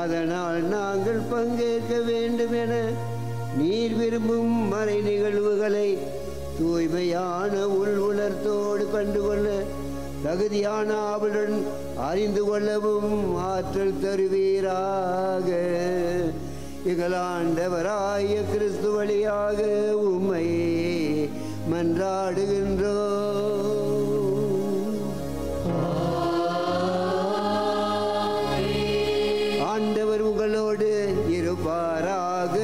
அதனால் நாங்கள் பங்கேற்க வேண்டும் என நீர் விரும்பும் மறை நிகழ்வுகளை தூய்மையான உள் உணர்த்தோடு கண்டுகொள்ள தகுதியான ஆவலுடன் அறிந்து கொள்ளவும் ஆற்றல் தருவீராக. எங்கள் ஆண்டவராய கிறிஸ்து வழியாக உம்மை மன்றாடுகின்றோம். ஆண்டவர் உங்களோடு இருப்பாராக.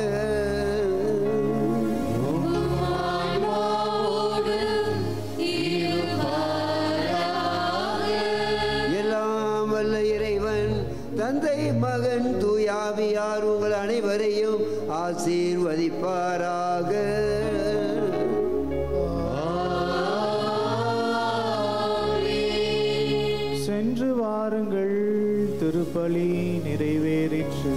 எல்லாம் வல்ல இறைவன் தந்தை, மகன், தூயாவியார் உங்கள் அனைவரையும் ஆசீர்வதிப்பாராக. சென்று வாருங்கள், திருப்பலி நிறைவேறிற்று.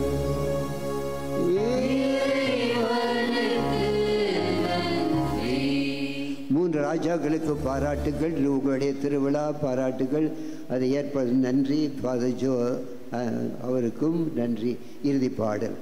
மூன்று ராஜாக்களுக்கு பாராட்டுகள். உங்களுடைய திருவிழா பாராட்டுகள். அதை ஏற்பது நன்றி. ஃபாதர் ஜோ அவருக்கும் நன்றி. இறுதி பாடல்.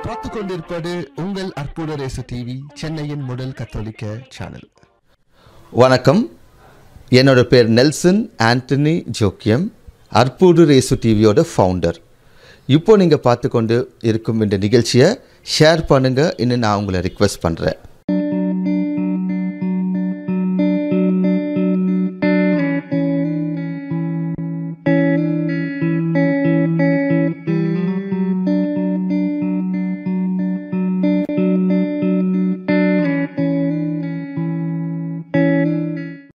பார்த்து கொண்டிருப்பது உங்கள் அற்புத ரேசு டிவி, சென்னையின் முதல் கத்தோலிக்க சேனல். வணக்கம், என்னோட பேர் நெல்சன் ஆண்டனி ஜோக்கியம், அற்புத ரேசு டிவியோட ஃபவுண்டர். இப்போ நீங்கள் பார்த்து கொண்டு இருக்கும் இந்த நிகழ்ச்சியை ஷேர் பண்ணுங்கள் இன்னும் நான் உங்களை ரிக்வெஸ்ட் பண்ணுறேன்.